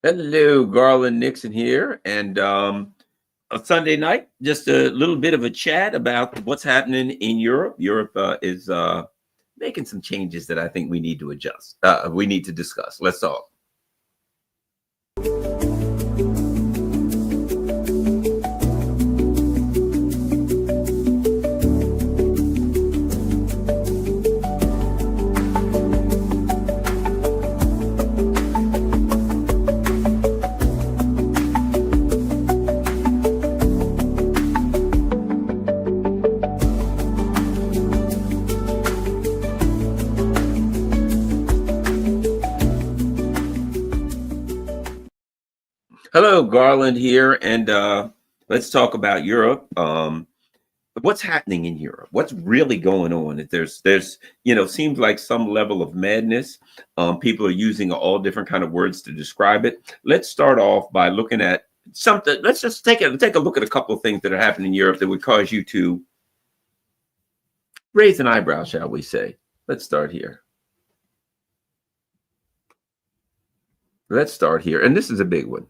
Hello, Garland Nixon here, and a Sunday night, just a little bit of a chat about what's happening in Europe. Europe is making some changes that I think we need to adjust. We need to discuss. Let's talk. Hello, Garland here, and let's talk about Europe. What's happening in Europe? What's really going on? There's seems like some level of madness. People are using all different kind of words to describe it. Let's start off by looking at something. Let's just take a look at a couple of things that are happening in Europe that would cause you to raise an eyebrow, shall we say? Let's start here. And this is a big one.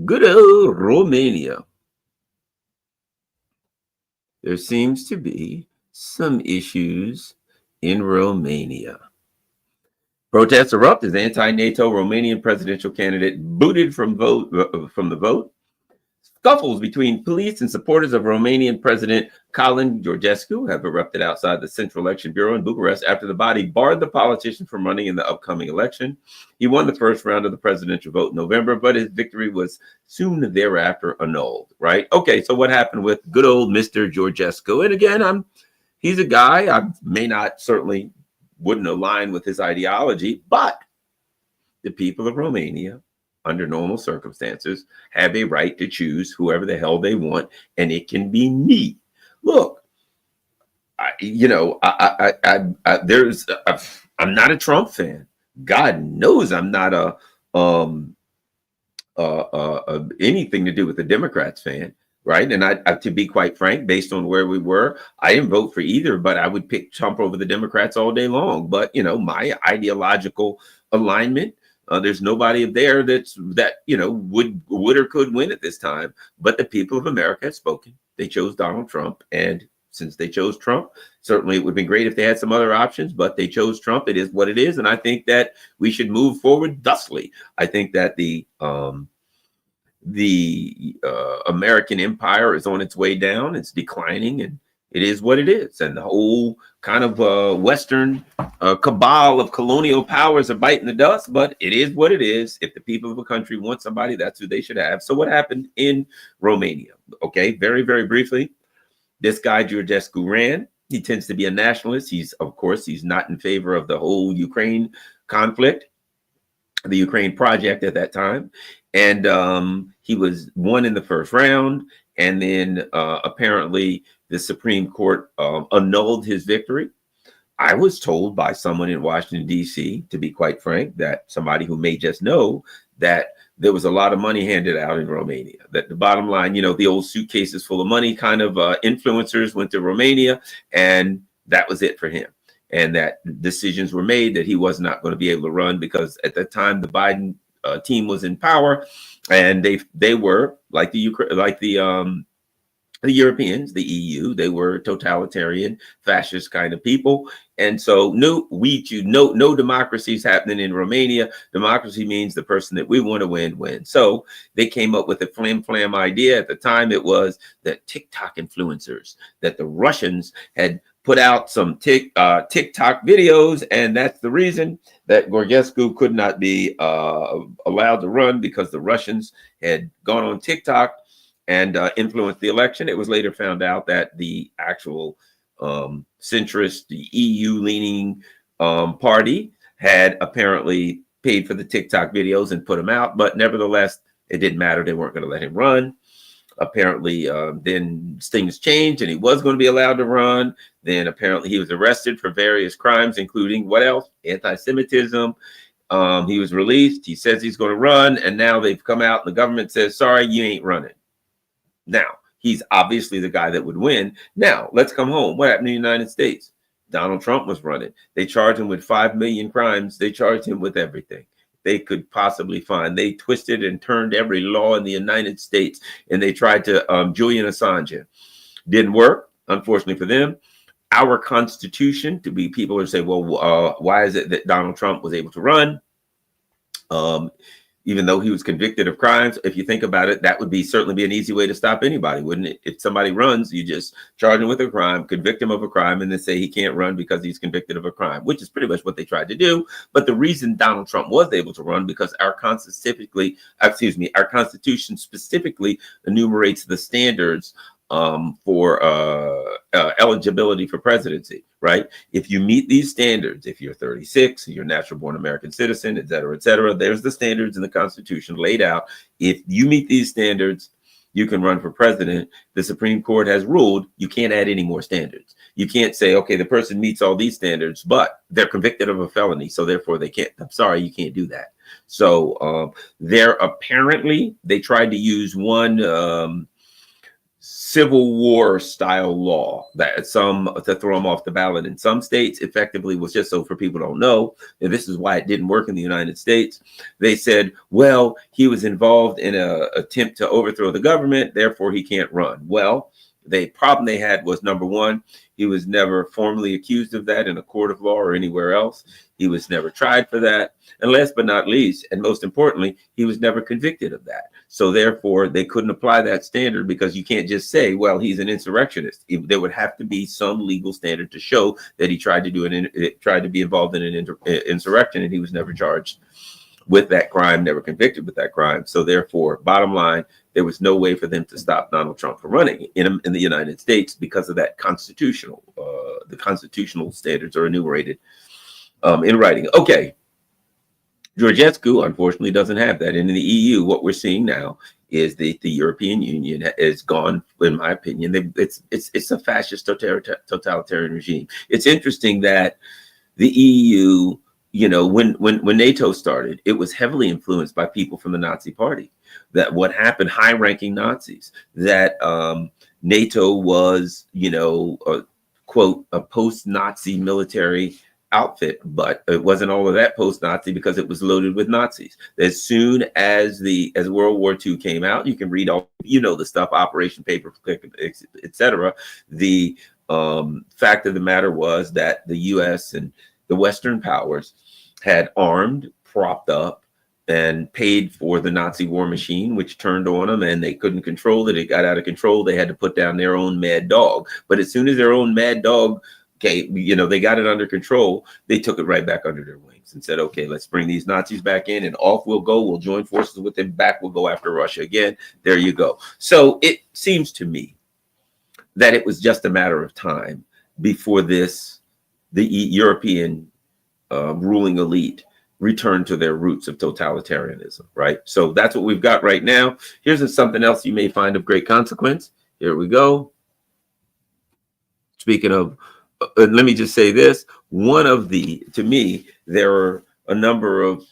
Good old Romania. There seems to be some issues in Romania. Protests erupt as anti-NATO Romanian presidential candidate booted from the vote. Scuffles between police and supporters of Romanian President Călin Georgescu have erupted outside the Central Election Bureau in Bucharest after the body barred the politician from running in the upcoming election. He won the first round of the presidential vote in November, but his victory was soon thereafter annulled, right? Okay, so what happened with good old Mr. Georgescu? And again, he's a guy, I may not certainly wouldn't align with his ideology, but the people of Romania, under normal circumstances, have a right to choose whoever the hell they want, and it can be me. Look, I'm not a Trump fan. God knows I'm not anything to do with the Democrats fan, right? And I, to be quite frank, based on where we were, I didn't vote for either, but I would pick Trump over the Democrats all day long. But my ideological alignment. There's nobody there that would or could win at this time. But the people of America have spoken. They chose Donald Trump, and since they chose Trump, certainly it would have been great if they had some other options. But they chose Trump. It is what it is, and I think that we should move forward thusly. I think that the American empire is on its way down. It's declining, and it is what it is. And the whole kind of Western cabal of colonial powers are biting the dust, but it is what it is. If the people of a country want somebody, that's who they should have. So what happened in Romania? Okay, very, very briefly, this guy Georgescu ran. He tends to be a nationalist. He's not in favor of the whole Ukraine conflict, the Ukraine project at that time. And he was won in the first round. And then apparently the Supreme Court annulled his victory. I was told by someone in Washington, D.C., to be quite frank, that somebody who may just know that there was a lot of money handed out in Romania. That the bottom line, the old suitcases full of money kind of influencers went to Romania, and that was it for him. And that decisions were made that he was not going to be able to run because at that time the Biden team was in power, and they were like the Europeans, the EU, they were totalitarian, fascist kind of people. And so no democracy is happening in Romania. Democracy means the person that we want to win wins. So they came up with a flam idea. At the time, it was that TikTok influencers, that the Russians had put out some TikTok videos, and that's the reason that Georgescu could not be allowed to run, because the Russians had gone on TikTok and influenced the election. It was later found out that the actual centrist, the EU-leaning party had apparently paid for the TikTok videos and put them out. But nevertheless, it didn't matter. They weren't going to let him run. Apparently, then things changed and he was going to be allowed to run. Then apparently he was arrested for various crimes, including what else? Anti-Semitism. He was released. He says he's going to run. And now they've come out and the government says, sorry, you ain't running. Now, he's obviously the guy that would win. Now, let's come home. What happened in the United States? Donald Trump was running. They charged him with 5 million crimes. They charged him with everything. they could possibly find. They twisted and turned every law in the United States, and they tried to Julian Assange. Didn't work, unfortunately for them. Our Constitution, to be people who say, well, why is it that Donald Trump was able to run? Even though he was convicted of crimes, if you think about it, that would certainly be an easy way to stop anybody, wouldn't it? If somebody runs, you just charge him with a crime, convict him of a crime, and then say he can't run because he's convicted of a crime, which is pretty much what they tried to do. But the reason Donald Trump was able to run, because our Constitution specifically enumerates the standards for eligibility for presidency, right? If you meet these standards, if you're 36, you're a natural born American citizen, et cetera, there's the standards in the Constitution laid out. If you meet these standards, you can run for president. The Supreme Court has ruled you can't add any more standards. You can't say, okay, the person meets all these standards, but they're convicted of a felony, so therefore they can't. I'm sorry, you can't do that. So they tried to use one Civil War style law that to throw them off the ballot in some states. Effectively was, just so for people don't know, and this is why it didn't work in the United States. They said, well, he was involved in an attempt to overthrow the government, therefore he can't run. Well, the problem they had was, number one, he was never formally accused of that in a court of law or anywhere else. He was never tried for that. And last but not least, and most importantly, he was never convicted of that. So therefore, they couldn't apply that standard, because you can't just say, well, he's an insurrectionist. There would have to be some legal standard to show that he tried to be involved in an insurrection, and he was never charged with that crime, never convicted with that crime. So therefore, bottom line, there was no way for them to stop Donald Trump from running in the United States because of that constitutional. The constitutional standards are enumerated in writing. Okay. Georgescu, unfortunately, doesn't have that. And in the EU, what we're seeing now is the European Union has gone, in my opinion, it's a fascist totalitarian regime. It's interesting that the EU, when NATO started, it was heavily influenced by people from the Nazi Party. That what happened, high-ranking Nazis, that NATO was, quote, a post-Nazi military outfit, but it wasn't all of that post-Nazi, because it was loaded with Nazis. As soon as World War II came out, you can read all, the stuff, Operation Paperclip, etc. The fact of the matter was that the U.S. and the Western powers had armed, propped up, and paid for the Nazi war machine, which turned on them, and they couldn't control it. It got out of control. They had to put down their own mad dog. But as soon as their own mad dog, they got it under control, they took it right back under their wings and said, okay, let's bring these Nazis back in, and off we'll go. We'll join forces with them. Back we'll go after Russia again. There you go. So it seems to me that it was just a matter of time before the European ruling elite returned to their roots of totalitarianism, right? So that's what we've got right now. Here's something else you may find of great consequence. Here we go. Speaking of, let me just say this. To me, there are a number of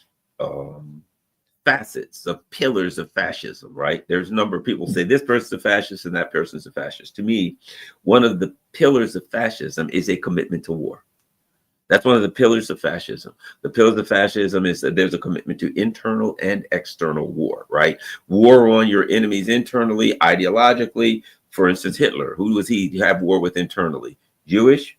facets, of pillars of fascism, right? There's a number of people say this person's a fascist and that person's a fascist. To me, one of the pillars of fascism is a commitment to war. That's one of the pillars of fascism. The pillars of fascism is that there's a commitment to internal and external war, right? War on your enemies internally, ideologically. For instance, Hitler, who was he to have war with internally? Jewish,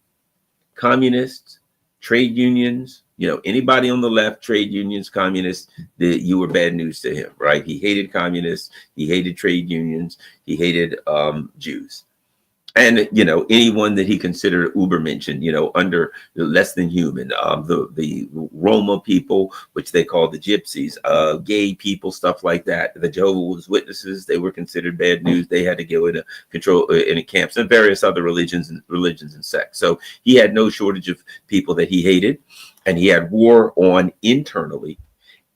communists, trade unions, anybody on the left, trade unions, communists, you were bad news to him, right? He hated communists, he hated trade unions, he hated Jews. And, anyone that he considered Ubermenschen, under less than human, the Roma people, which they call the gypsies, gay people, stuff like that. The Jehovah's Witnesses, they were considered bad news. They had to go into control in camps, and various other religions and sects. So he had no shortage of people that he hated, and he had war on internally.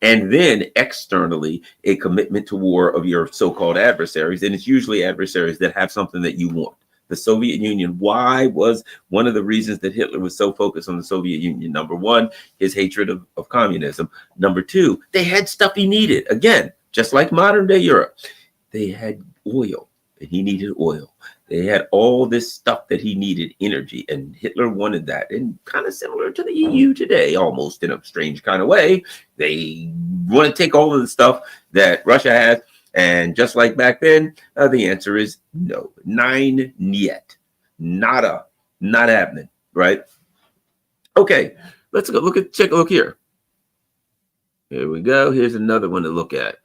And then externally, a commitment to war of your so-called adversaries. And it's usually adversaries that have something that you want. The Soviet Union, why was one of the reasons that Hitler was so focused on the Soviet Union? Number one, his hatred of communism. Number two, they had stuff he needed. Again, just like modern day Europe, they had oil, and he needed oil. They had all this stuff that he needed, energy, and Hitler wanted that. And kind of similar to the EU today, almost in a strange kind of way. They want to take all of the stuff that Russia has? And just like back then, the answer is no. Nine niet. Nada. Not happening, right? Okay, let's go take a look here. Here we go. Here's another one to look at.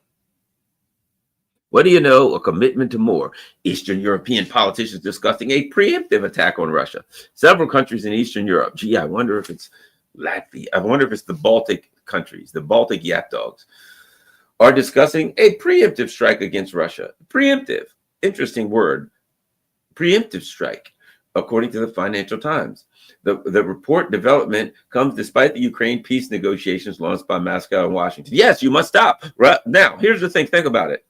What do you know? A commitment to more. Eastern European politicians discussing a preemptive attack on Russia. Several countries in Eastern Europe. Gee, I wonder if it's Latvia. I wonder if it's the Baltic countries, the Baltic Yap Dogs, are discussing a preemptive strike against Russia. Preemptive. Interesting word. Preemptive strike, according to the Financial Times. The report development comes despite the Ukraine peace negotiations launched by Moscow and Washington. Yes, you must stop. Right now, here's the thing. Think about it.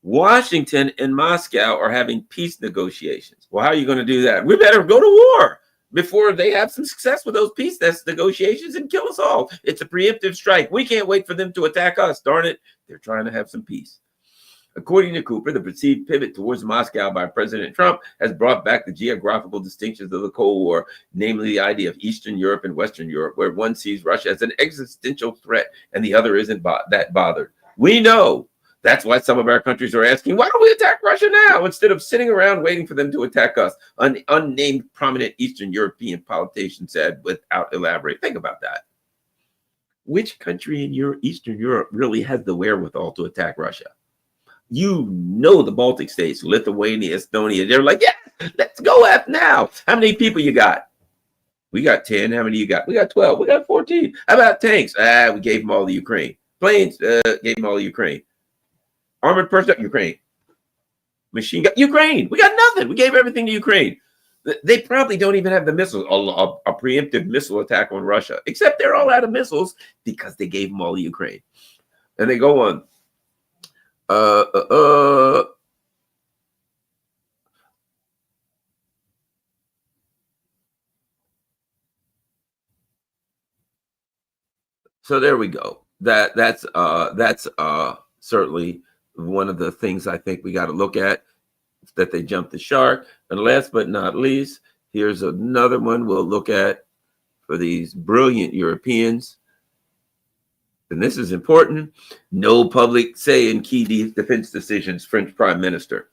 Washington and Moscow are having peace negotiations. Well, how are you going to do that? We better go to war before they have some success with those peace negotiations and kill us all. It's a preemptive strike. We can't wait for them to attack us. Darn it. They're trying to have some peace. According to Cooper, the perceived pivot towards Moscow by President Trump has brought back the geographical distinctions of the Cold War, namely the idea of Eastern Europe and Western Europe, where one sees Russia as an existential threat and the other isn't that bothered. We know. That's why some of our countries are asking, why don't we attack Russia now instead of sitting around waiting for them to attack us? An unnamed prominent Eastern European politician said without elaborating. Think about that. Which country in Eastern Europe really has the wherewithal to attack Russia? You know the Baltic states, Lithuania, Estonia, they're like, yeah, let's go now. How many people you got? We got 10. How many you got? We got 12. We got 14. How about tanks? We gave them all to Ukraine. Planes, gave them all to Ukraine. Armored personnel, Ukraine. Machine gun, Ukraine. We got nothing. We gave everything to Ukraine. They probably don't even have the missiles, a preemptive missile attack on Russia, except they're all out of missiles because they gave them all to Ukraine. And they go on. So there we go. That's certainly one of the things I think we got to look at, that they jumped the shark. And last but not least, here's another one we'll look at for these brilliant Europeans. And this is important. No public say in key defense decisions. French Prime Minister.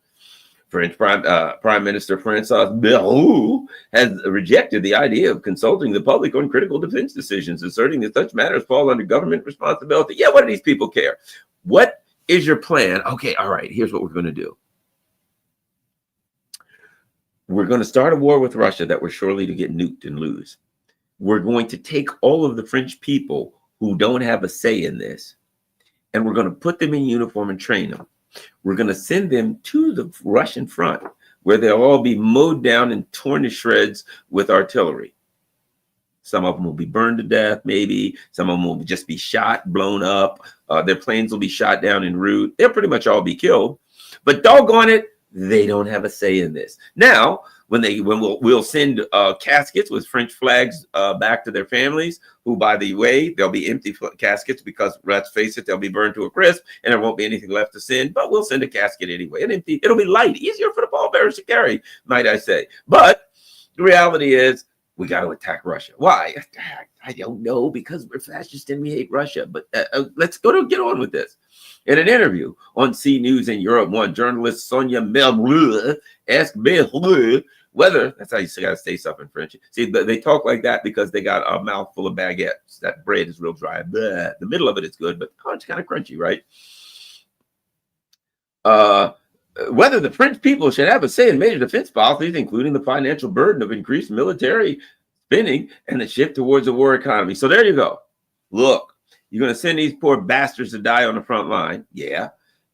French Prime Minister François Bayrou has rejected the idea of consulting the public on critical defense decisions, asserting that such matters fall under government responsibility. Yeah, what do these people care? What is your plan? Okay, all right, here's what we're going to do. We're going to start a war with Russia that we're surely to get nuked and lose. We're going to take all of the French people who don't have a say in this, and we're going to put them in uniform and train them. We're going to send them to the Russian front, where they'll all be mowed down and torn to shreds with artillery. Some of them will be burned to death, maybe. Some of them will just be shot, blown up. Their planes will be shot down en route. They'll pretty much all be killed. But doggone it, they don't have a say in this. Now, when we'll send caskets with French flags back to their families, who, by the way, they'll be empty caskets because, let's face it, they'll be burned to a crisp and there won't be anything left to send. But we'll send a casket anyway. And empty, it'll be light, easier for the pallbearers to carry, might I say. But the reality is, we got to attack Russia. Why? I don't know, because we're fascist and we hate Russia. But let's get on with this. In an interview on C News in Europe, one journalist, Sonia Melbleu, asked Melbleu whether, that's how you got to say stuff in French. See, they talk like that because they got a mouthful of baguettes. That bread is real dry. Blah. The middle of it is good, but it's kind of crunchy, right? Whether the French people should have a say in major defense policies, including the financial burden of increased military spending and the shift towards a war economy. So there you go. Look, you're going to send these poor bastards to die on the front line. Yeah.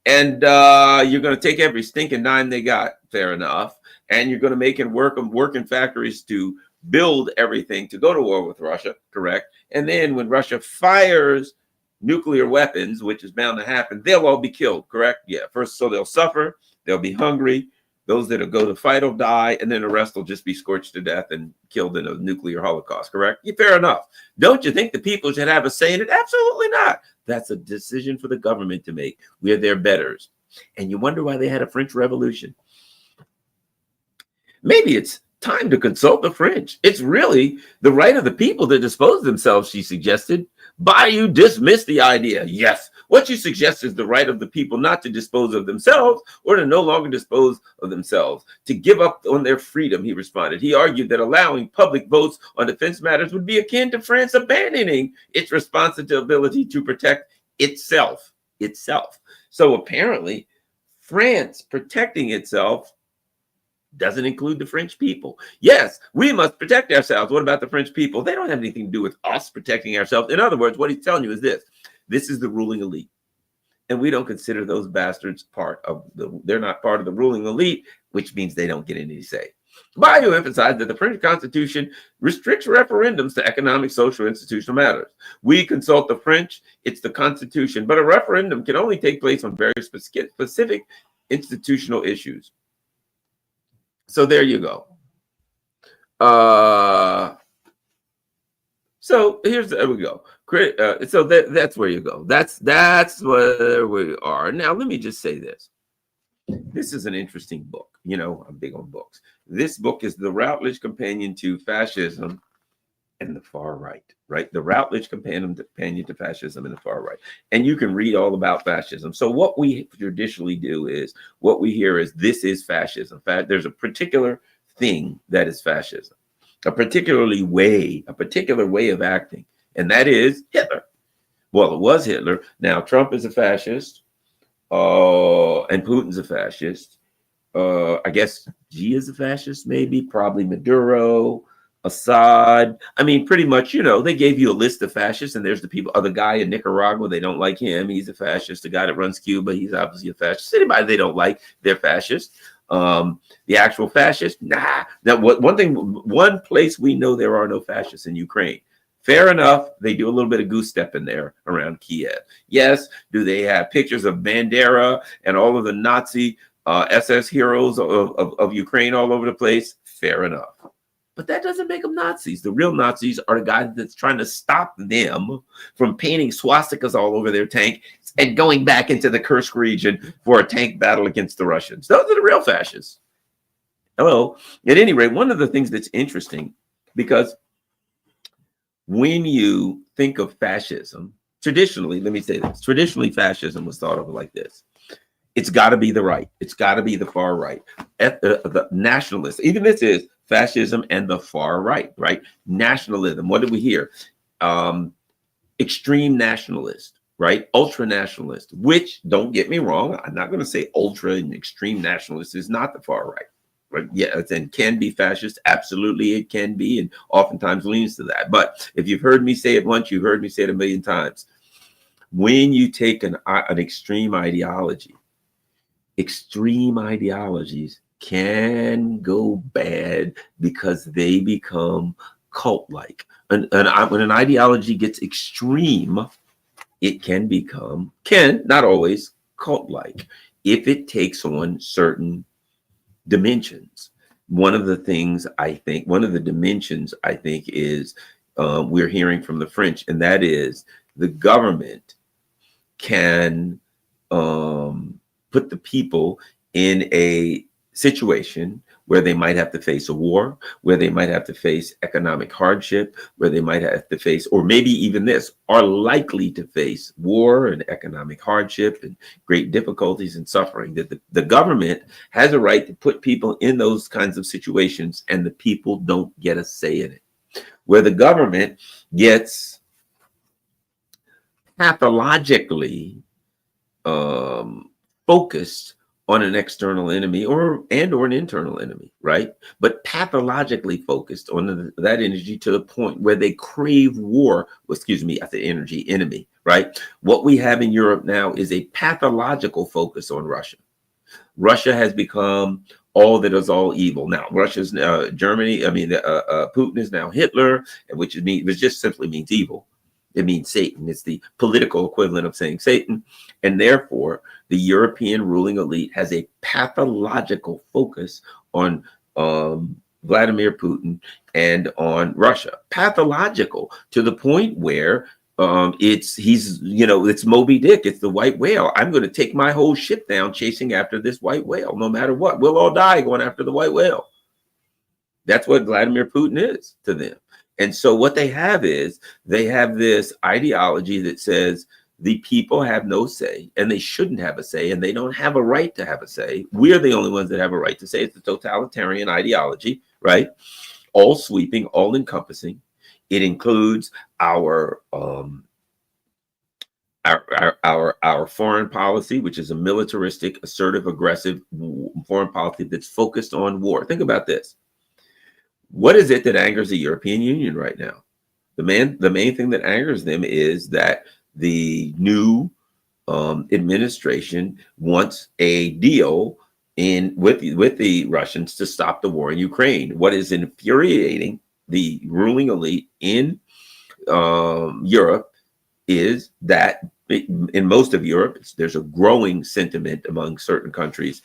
And you're going to take every stinking dime they got. Fair enough. And you're going to make them work in factories to build everything to go to war with Russia. Correct. And then when Russia fires nuclear weapons, which is bound to happen, they'll all be killed. Correct. Yeah. First, so they'll suffer. They'll be hungry. Those that'll go to fight will die, and then the rest will just be scorched to death and killed in a nuclear holocaust, correct? Yeah, fair enough. Don't you think the people should have a say in it? Absolutely not. That's a decision for the government to make. We are their betters. And you wonder why they had a French Revolution. Maybe it's time to consult the French. It's really the right of the people to dispose of themselves, she suggested. Bayou dismissed the idea. Yes, what you suggest is the right of the people not to dispose of themselves or to no longer dispose of themselves, to give up on their freedom, he responded. He argued that allowing public votes on defense matters would be akin to France abandoning its responsibility to protect itself. So apparently, France protecting itself doesn't include the French people. Yes, we must protect ourselves. What about the French people? They don't have anything to do with us protecting ourselves. In other words, what he's telling you is this. This is the ruling elite. And we don't consider those bastards they're not part of the ruling elite, which means they don't get any say. Bayou emphasized that the French Constitution restricts referendums to economic, social, institutional matters. We consult the French, it's the Constitution, but a referendum can only take place on very specific institutional issues. So there you go. So there we go. So that's where you go. That's where we are. Now, let me just say this. This is an interesting book. You know, I'm big on books. This book is the Routledge Companion to Fascism and the Far Right, right? The Routledge Companion to Fascism and the Far Right. And you can read all about fascism. So what we traditionally do is, what we hear is, this is fascism. There's a particular thing that is fascism, a particular way of acting, and that is Hitler. Well, it was Hitler. Now Trump is a fascist, and Putin's a fascist. I guess Xi is a fascist, maybe, probably Maduro, Assad. I mean, pretty much, you know, they gave you a list of fascists, and there's the people, the guy in Nicaragua, they don't like him. He's a fascist. The guy that runs Cuba, he's obviously a fascist. Anybody they don't like, they're fascist. The actual fascist, nah. Now, one place we know there are no fascists in Ukraine. Fair enough. They do a little bit of goose stepping there around Kiev. Yes. Do they have pictures of Bandera and all of the Nazi SS heroes of Ukraine all over the place? Fair enough. But that doesn't make them Nazis. The real Nazis are the guys that's trying to stop them from painting swastikas all over their tank and going back into the Kursk region for a tank battle against the Russians. Those are the real fascists. Hello. At any rate, one of the things that's interesting, because when you think of fascism, traditionally, let me say this, traditionally fascism was thought of like this. It's got to be the right. It's got to be the far right. The nationalists, even this is fascism and the far right, right? Nationalism. What did we hear? Extreme nationalist, right? Ultra nationalist, which, don't get me wrong, I'm not going to say ultra and extreme nationalist is not the far right. Right? Yeah, and can be fascist. Absolutely, it can be, and oftentimes leans to that. But if you've heard me say it once, you've heard me say it a million times. When you take an extreme ideology, extreme ideologies can go bad because they become cult-like. And when an ideology gets extreme, it can not always, cult-like if it takes on certain dimensions. One of the dimensions I think is we're hearing from the French, and that is the government can put the people in a situation where they might have to face a war, where they might have to face economic hardship, where they might have to face, or maybe even are likely to face war and economic hardship and great difficulties and suffering. That the government has a right to put people in those kinds of situations, and the people don't get a say in it. Where the government gets pathologically focused on an external enemy or an internal enemy, right? But pathologically focused on that energy to the point where they crave war. Enemy, right? What we have in Europe now is a pathological focus on Russia. Russia has become all that is all evil. Now, Russia's Germany. Putin is now Hitler, which just simply means evil. It means Satan. It's the political equivalent of saying Satan. And therefore, the European ruling elite has a pathological focus on Vladimir Putin and on Russia. Pathological to the point where it's Moby Dick. It's the white whale. I'm going to take my whole ship down chasing after this white whale, no matter what. We'll all die going after the white whale. That's what Vladimir Putin is to them. And so what they have is they have this ideology that says the people have no say and they shouldn't have a say and they don't have a right to have a say. We're the only ones that have a right to say. It's the totalitarian ideology, right? All sweeping, all encompassing. It includes our foreign policy, which is a militaristic, assertive, aggressive foreign policy that's focused on war. Think about this. What is it that angers the European Union right now? The main thing that angers them is that the new administration wants a deal with the Russians to stop the war in Ukraine. What is infuriating the ruling elite in Europe is that in most of Europe, there's a growing sentiment among certain countries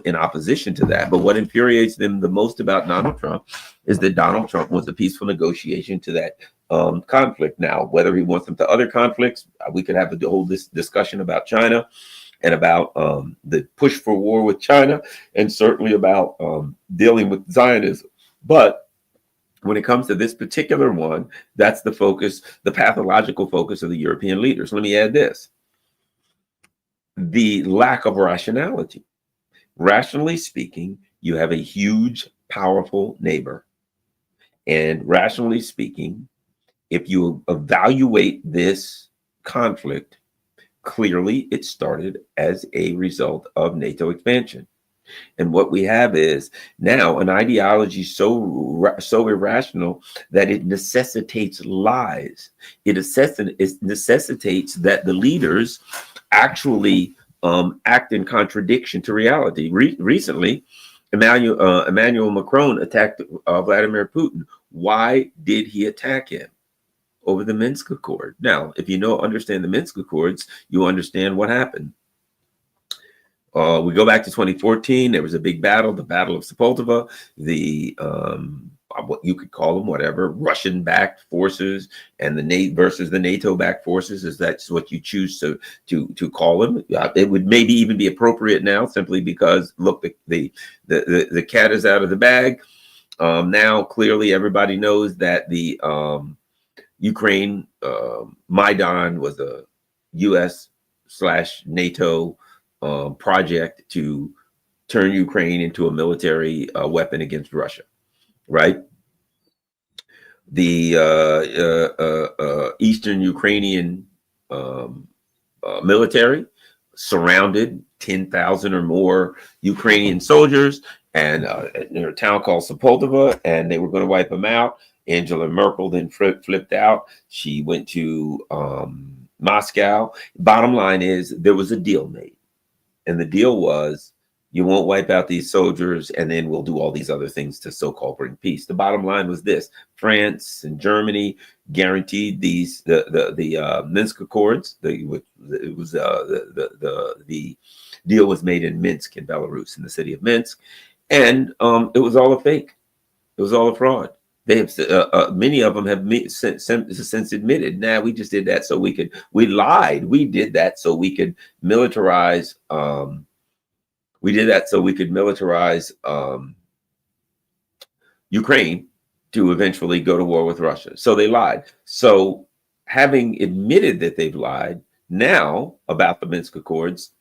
in opposition to that. But what infuriates them the most about Donald Trump is that Donald Trump wants a peaceful negotiation to that conflict. Now, whether he wants them to other conflicts, we could have a whole discussion about China and about the push for war with China, and certainly about dealing with Zionism. But when it comes to this particular one, that's the focus, the pathological focus of the European leaders. Let me add this: the lack of rationality. Rationally speaking, you have a huge, powerful neighbor. And rationally speaking, if you evaluate this conflict, clearly it started as a result of NATO expansion. And what we have is now an ideology so irrational that it necessitates lies. It necessitates that the leaders actually act in contradiction to reality. Recently, Emmanuel Macron attacked Vladimir Putin. Why did he attack him? Over the Minsk Accord. Now, if you understand the Minsk Accords, you understand what happened. We go back to 2014. There was a big battle, the Battle of Sepulveda. The what you could call them, whatever, Russian-backed forces and the NATO versus the NATO-backed forces, is that's what you choose to call them. It would maybe even be appropriate now, simply because look, the cat is out of the bag. Now clearly everybody knows that the Ukraine Maidan was a U.S./NATO project to turn Ukraine into a military weapon against Russia, right? The Eastern Ukrainian military surrounded 10,000 or more Ukrainian soldiers and in a town called Sepulveda, and they were going to wipe them out. Angela Merkel then flipped out. She went to Moscow. Bottom line is there was a deal made. And the deal was, you won't wipe out these soldiers, and then we'll do all these other things to so-called bring peace. The bottom line was this: France and Germany guaranteed the Minsk Accords. The deal was made in Minsk, in Belarus, in the city of Minsk, and it was all a fake. It was all a fraud. They have many of them have since admitted, nah, we just did that so we lied. We did that so we could militarize. Ukraine to eventually go to war with Russia. So they lied. So having admitted that they've lied now about the Minsk Accords,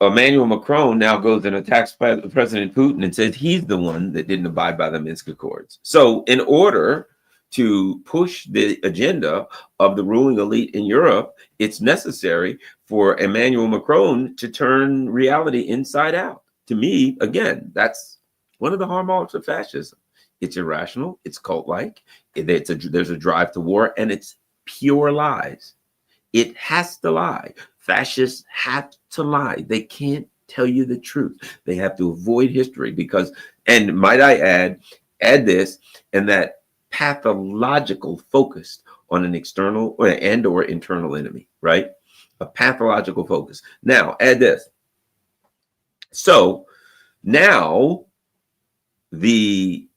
Emmanuel Macron now goes and attacks President Putin and says he's the one that didn't abide by the Minsk Accords. So in order to push the agenda of the ruling elite in Europe, it's necessary for Emmanuel Macron to turn reality inside out. To me, again, that's one of the hallmarks of fascism. It's irrational, it's cult-like, there's a drive to war, and it's pure lies. It has to lie. Fascists have to lie. They can't tell you the truth. They have to avoid history because, and might I add this, and that pathological focus on an external or internal enemy, right? A pathological focus. Now, add this. So now the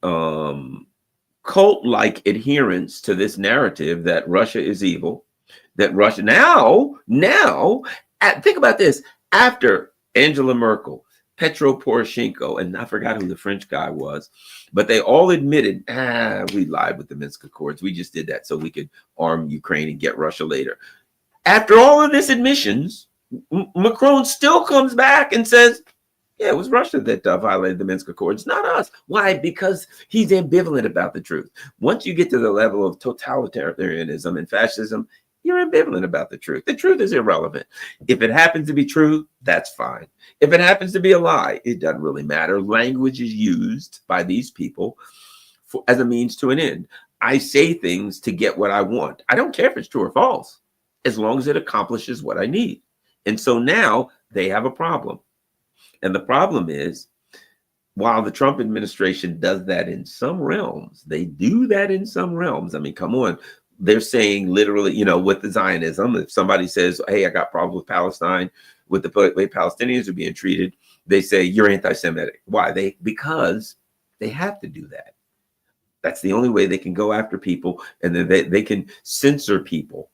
cult-like adherence to this narrative that Russia is evil, that Russia now think about this: after Angela Merkel, Petro Poroshenko, and I forgot who the French guy was, but they all admitted, we lied with the Minsk Accords. We just did that so we could arm Ukraine and get Russia later. After all of this admissions, Macron still comes back and says, yeah, it was Russia that violated the Minsk Accords, not us. Why? Because he's ambivalent about the truth. Once you get to the level of totalitarianism and fascism, you're ambivalent about the truth. The truth is irrelevant. If it happens to be true, that's fine. If it happens to be a lie, it doesn't really matter. Language is used by these people as a means to an end. I say things to get what I want. I don't care if it's true or false, as long as it accomplishes what I need. And so now they have a problem. And the problem is, while the Trump administration does that in some realms, they do that in some realms. I mean, come on. They're saying literally, with the Zionism, if somebody says, hey, I got problems with Palestine, with the way Palestinians are being treated, they say you're anti-Semitic. Why? Because they have to do that. That's the only way they can go after people, and then they can censor people.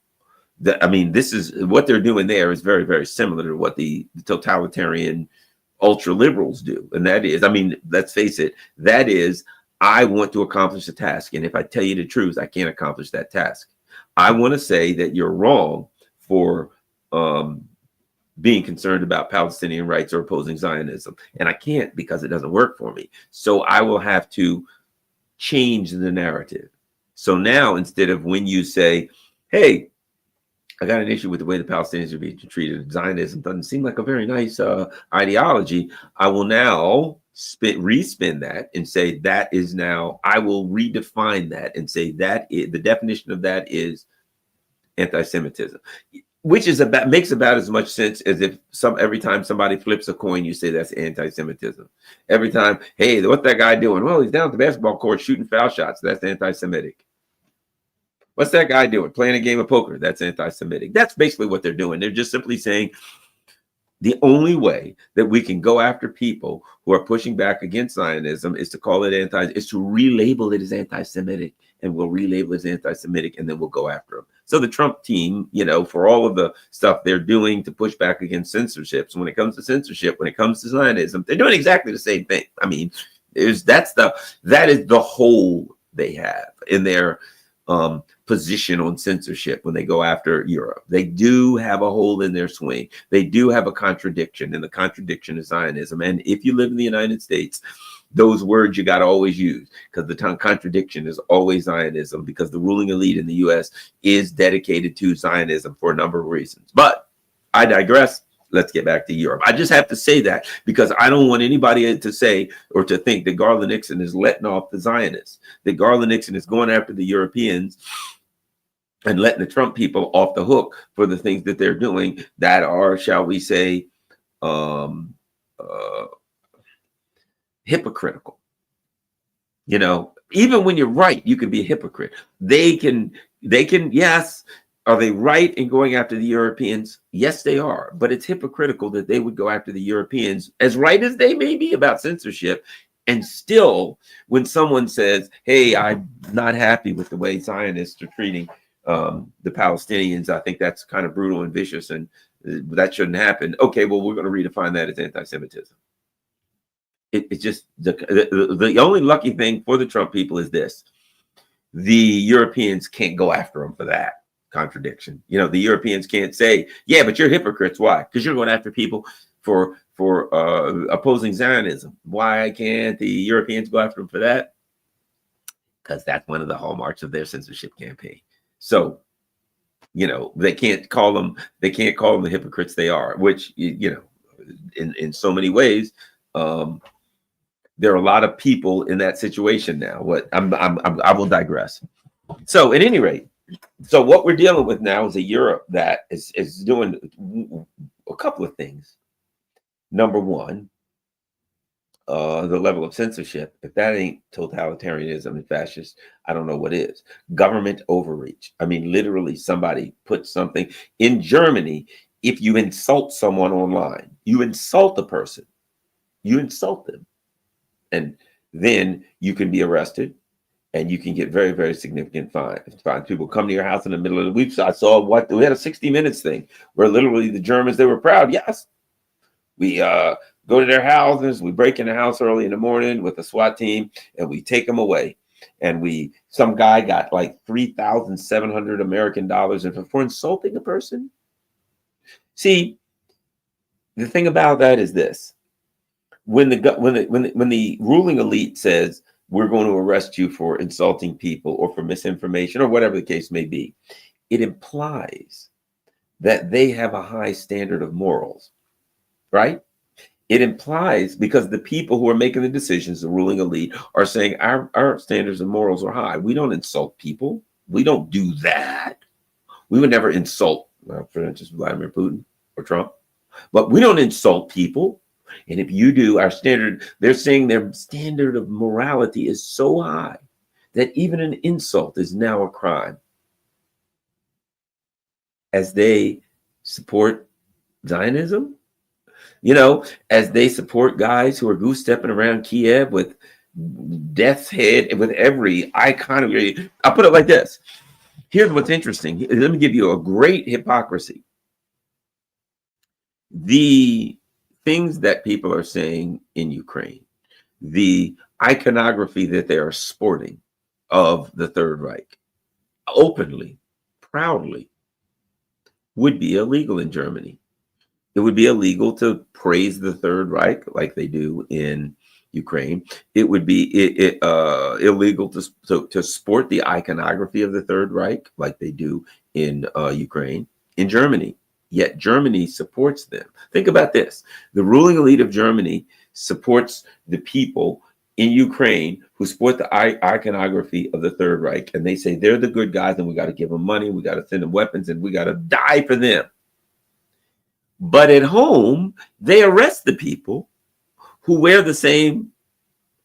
This is what they're doing there is very, very similar to what the totalitarian ultra liberals do. And that is, let's face it, that is, I want to accomplish a task. And if I tell you the truth, I can't accomplish that task. I want to say that you're wrong for being concerned about Palestinian rights or opposing Zionism. And I can't, because it doesn't work for me. So I will have to change the narrative. So now, instead of when you say, hey, I got an issue with the way the Palestinians are being treated, Zionism doesn't seem like a very nice ideology, I will now respin that and say that is now, I will redefine that and say that the definition of that is anti-Semitism, which is makes about as much sense as if every time somebody flips a coin, you say that's anti-Semitism. Every time, hey, what's that guy doing? Well, he's down at the basketball court shooting foul shots. That's anti-Semitic. What's that guy doing? Playing a game of poker. That's anti-Semitic. That's basically what they're doing. They're just simply saying the only way that we can go after people who are pushing back against Zionism is to call it is to relabel it as anti-Semitic, and we'll relabel it as anti-Semitic, and then we'll go after them. So the Trump team, for all of the stuff they're doing to push back against censorship. So when it comes to censorship, when it comes to Zionism, they're doing exactly the same thing. That is the hole they have in their position on censorship when they go after Europe. They do have a hole in their swing. They do have a contradiction, and the contradiction is Zionism. And if you live in the United States, those words you got to always use, because the contradiction is always Zionism, because the ruling elite in the U.S. is dedicated to Zionism for a number of reasons. But I digress. Let's get back to Europe. I just have to say that because I don't want anybody to say or to think that Garland Nixon is letting off the Zionists, that Garland Nixon is going after the Europeans and letting the Trump people off the hook for the things that they're doing that are, shall we say, hypocritical. Even when you're right, you can be a hypocrite. They can, yes. Are they right in going after the Europeans? Yes, they are. But it's hypocritical that they would go after the Europeans, as right as they may be about censorship. And still, when someone says, hey, I'm not happy with the way Zionists are treating the Palestinians, I think that's kind of brutal and vicious, and that shouldn't happen. Okay, well, we're going to redefine that as anti-Semitism. It's just the only lucky thing for the Trump people is this: the Europeans can't go after them for that contradiction. The Europeans can't say, yeah, but you're hypocrites. Why? Because you're going after people for opposing Zionism. Why can't the Europeans go after them for that? Because that's one of the hallmarks of their censorship campaign. So, they can't call them the hypocrites they are, which, in so many ways, there are a lot of people in that situation now. I will digress. So at any rate, so what we're dealing with now is a Europe that is doing a couple of things. Number one, the level of censorship. If that ain't totalitarianism and fascist, I don't know what is. Government overreach. Literally somebody put something in Germany. If you insult someone online, you insult a person, you insult them, and then you can be arrested. And you can get very, very significant fines. People come to your house in the middle of the week. So I saw we had a 60 Minutes thing where literally the Germans, they were proud. Yes, we go to their houses. We break in the house early in the morning with the SWAT team, and we take them away. And some guy got like 3,700 American dollars for insulting a person. See, the thing about that is this: when the ruling elite says we're going to arrest you for insulting people or for misinformation or whatever the case may be, it implies that they have a high standard of morals, right? It implies, because the people who are making the decisions, the ruling elite, are saying our standards of morals are high. We don't insult people. We don't do that. We would never insult, for instance, Vladimir Putin or Trump, but we don't insult people. And if you do, they're saying their standard of morality is so high that even an insult is now a crime. As they support Zionism, as they support guys who are goose stepping around Kiev with death's head and with every icon. I'll put it like this. Here's what's interesting. Let me give you a great hypocrisy. The things that people are saying in Ukraine, the iconography that they are sporting of the Third Reich, openly, proudly, would be illegal in Germany. It would be illegal to praise the Third Reich like they do in Ukraine. It would be illegal to sport the iconography of the Third Reich like they do in Ukraine, in Germany. Yet Germany supports them. Think about this. The ruling elite of Germany supports the people in Ukraine who support the iconography of the Third Reich. And they say they're the good guys and we got to give them money. We got to send them weapons and we got to die for them. But at home, they arrest the people who wear the same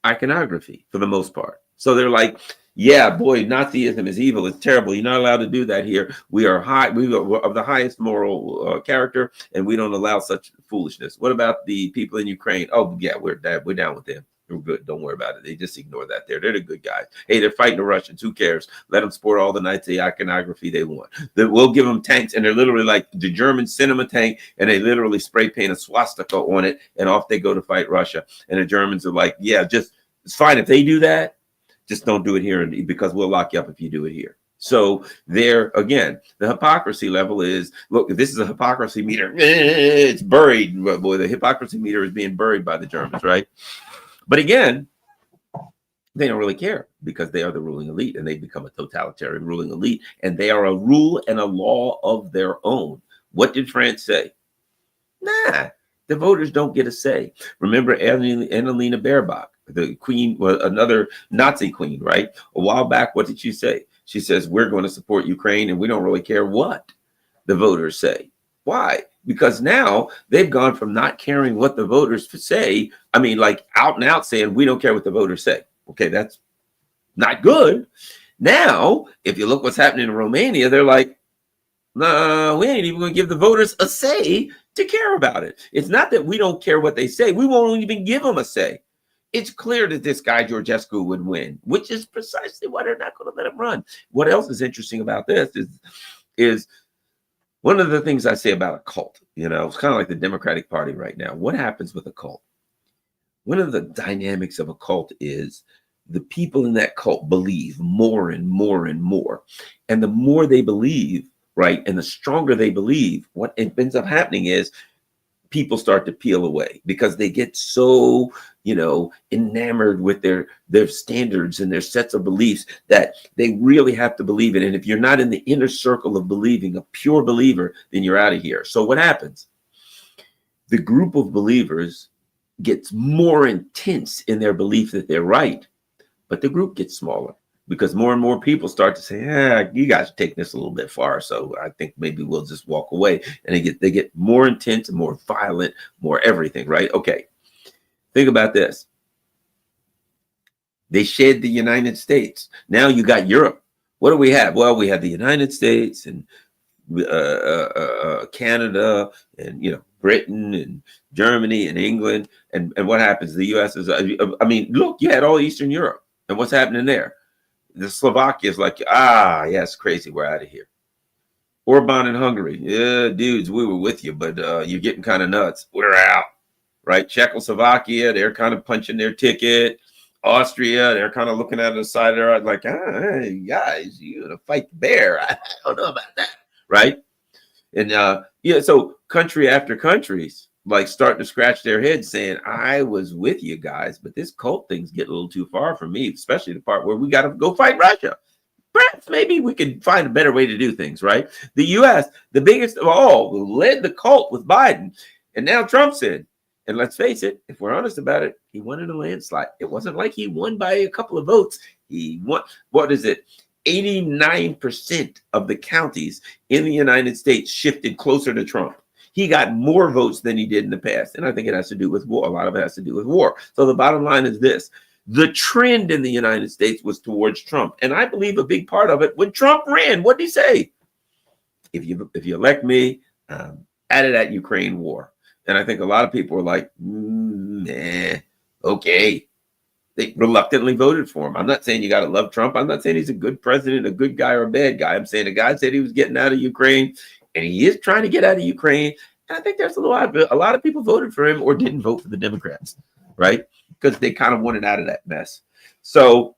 iconography for the most part. So they're like, yeah, boy, Nazism is evil. It's terrible. You're not allowed to do that here. We are of the highest moral character, and we don't allow such foolishness. What about the people in Ukraine? Oh, yeah, we're down with them. We're good. Don't worry about it. They just ignore that. They're the good guys. Hey, they're fighting the Russians. Who cares? Let them sport all the Nazi iconography they want. We'll give them tanks, and they're literally like the Germans send them a tank, and they literally spray paint a swastika on it, and off they go to fight Russia. And the Germans are like, yeah, it's fine if they do that. Just don't do it here, because we'll lock you up if you do it here. So there, again, the hypocrisy level is, look, if this is a hypocrisy meter, it's buried. Boy, the hypocrisy meter is being buried by the Germans, right? But again, they don't really care because they are the ruling elite and they become a totalitarian ruling elite and they are a rule and a law of their own. What did France say? Nah, the voters don't get a say. Remember Annalena Baerbock, the queen, another Nazi queen, right? A while back, what did she say? She says, we're going to support Ukraine and we don't really care what the voters say. Why? Because now they've gone from not caring what the voters say. I mean, like out and out saying, we don't care what the voters say. Okay, that's not good. Now, if you look what's happening in Romania, they're like, no, we ain't even going to give the voters a say to care about it. It's not that we don't care what they say. We won't even give them a say. It's clear that this guy, Georgescu, would win, which is precisely why they're not going to let him run. What else is interesting about this is one of the things I say about a cult, it's kind of like the Democratic Party right now. What happens with a cult? One of the dynamics of a cult is the people in that cult believe more and more and more. And the more they believe, right, and the stronger they believe, what ends up happening is people start to peel away because they get so, enamored with their standards and their sets of beliefs that they really have to believe it. And if you're not in the inner circle of believing, a pure believer, then you're out of here. So what happens? The group of believers gets more intense in their belief that they're right, but the group gets smaller because more and more people start to say, you guys are taking this a little bit far. So I think maybe we'll just walk away. And they get more intense, more violent, more everything, right? Okay. Think about this. They shed the United States. Now you got Europe. What do we have? Well, we have the United States and Canada and, Britain and Germany and England. And what happens? The U.S. is, look, you had all Eastern Europe. And what's happening there? The Slovakia is like, yeah, it's crazy. We're out of here. Orban in Hungary. Yeah, dudes, we were with you, but you're getting kind of nuts. We're out. right? Czechoslovakia, they're kind of punching their ticket. Austria, they're kind of looking at the side of their eye like, hey, guys, you gonna fight the bear? I don't know about that, right? And yeah, so country after countries like starting to scratch their heads saying, I was with you guys, but this cult thing's getting a little too far for me, especially the part where we got to go fight Russia. Perhaps maybe we could find a better way to do things, right? The US, the biggest of all, led the cult with Biden. And now Trump's in. And let's face it, if we're honest about it, he won in a landslide. It wasn't like he won by a couple of votes. He won, what is it? 89% of the counties in the United States shifted closer to Trump. He got more votes than he did in the past. And I think it has to do with war. A lot of it has to do with war. So the bottom line is this. The trend in the United States was towards Trump. And I believe a big part of it, when Trump ran, what did he say? If you elect me, added that Ukraine war. And I think a lot of people are like, nah, okay. They reluctantly voted for him. I'm not saying you got to love Trump. I'm not saying he's a good president, a good guy, or a bad guy. I'm saying the guy said he was getting out of Ukraine, and he is trying to get out of Ukraine. And I think there's a lot of people voted for him or didn't vote for the Democrats, right? Because they kind of wanted out of that mess. So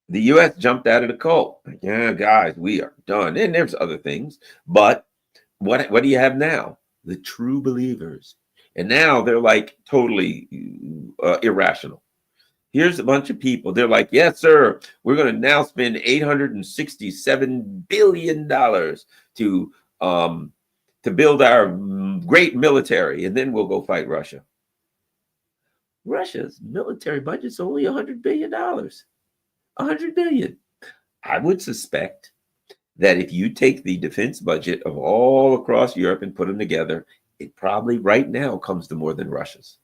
the U.S. jumped out of the cult. Like, yeah, guys, we are done. And there's other things. But what do you have now? The true believers. And now they're like totally irrational. Here's a bunch of people. They're like, yes, sir. We're going to now spend $867 billion to build our great military. And then we'll go fight Russia. Russia's military budget's only $100 billion. $100 billion. I would suspect that if you take the defense budget of all across Europe and put them together, it probably right now comes to more than Russia's.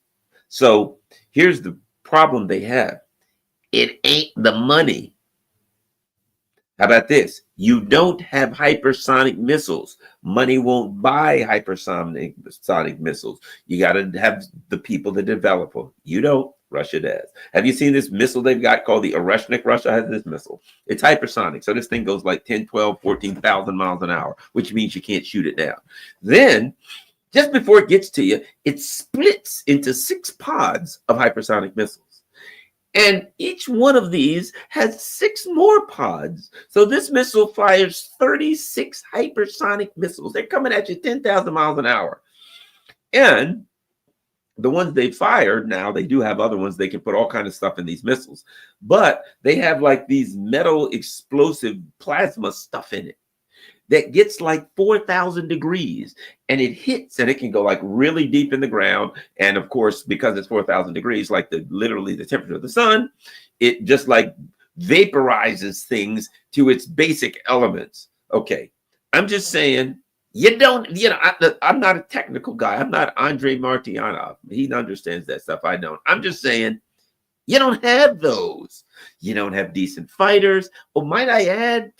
So here's the problem they have. It ain't the money. How about this? You don't have hypersonic missiles. Money won't buy hypersonic missiles. You got to have the people that develop them. You don't. Russia does. Have you seen this missile they've got called the Oreshnik? Russia has this missile. It's hypersonic. So this thing goes like 10, 12, 14,000 miles an hour, which means you can't shoot it down. Then, just before it gets to you, it splits into 6 pods of hypersonic missiles. And each one of these has 6 more pods. So this missile fires 36 hypersonic missiles. They're coming at you 10,000 miles an hour. And the ones they fired, now they do have other ones. They can put all kinds of stuff in these missiles. But they have like these metal explosive plasma stuff in it that gets like 4,000 degrees. And it hits, and it can go like really deep in the ground. And of course, because it's 4,000 degrees, like literally the temperature of the sun, it just like vaporizes things to its basic elements. Okay, I'm just saying, you don't, I'm not a technical guy. I'm not Andrei Martyanov. He understands that stuff. I don't. I'm just saying, you don't have those. You don't have decent fighters. Oh, might I add,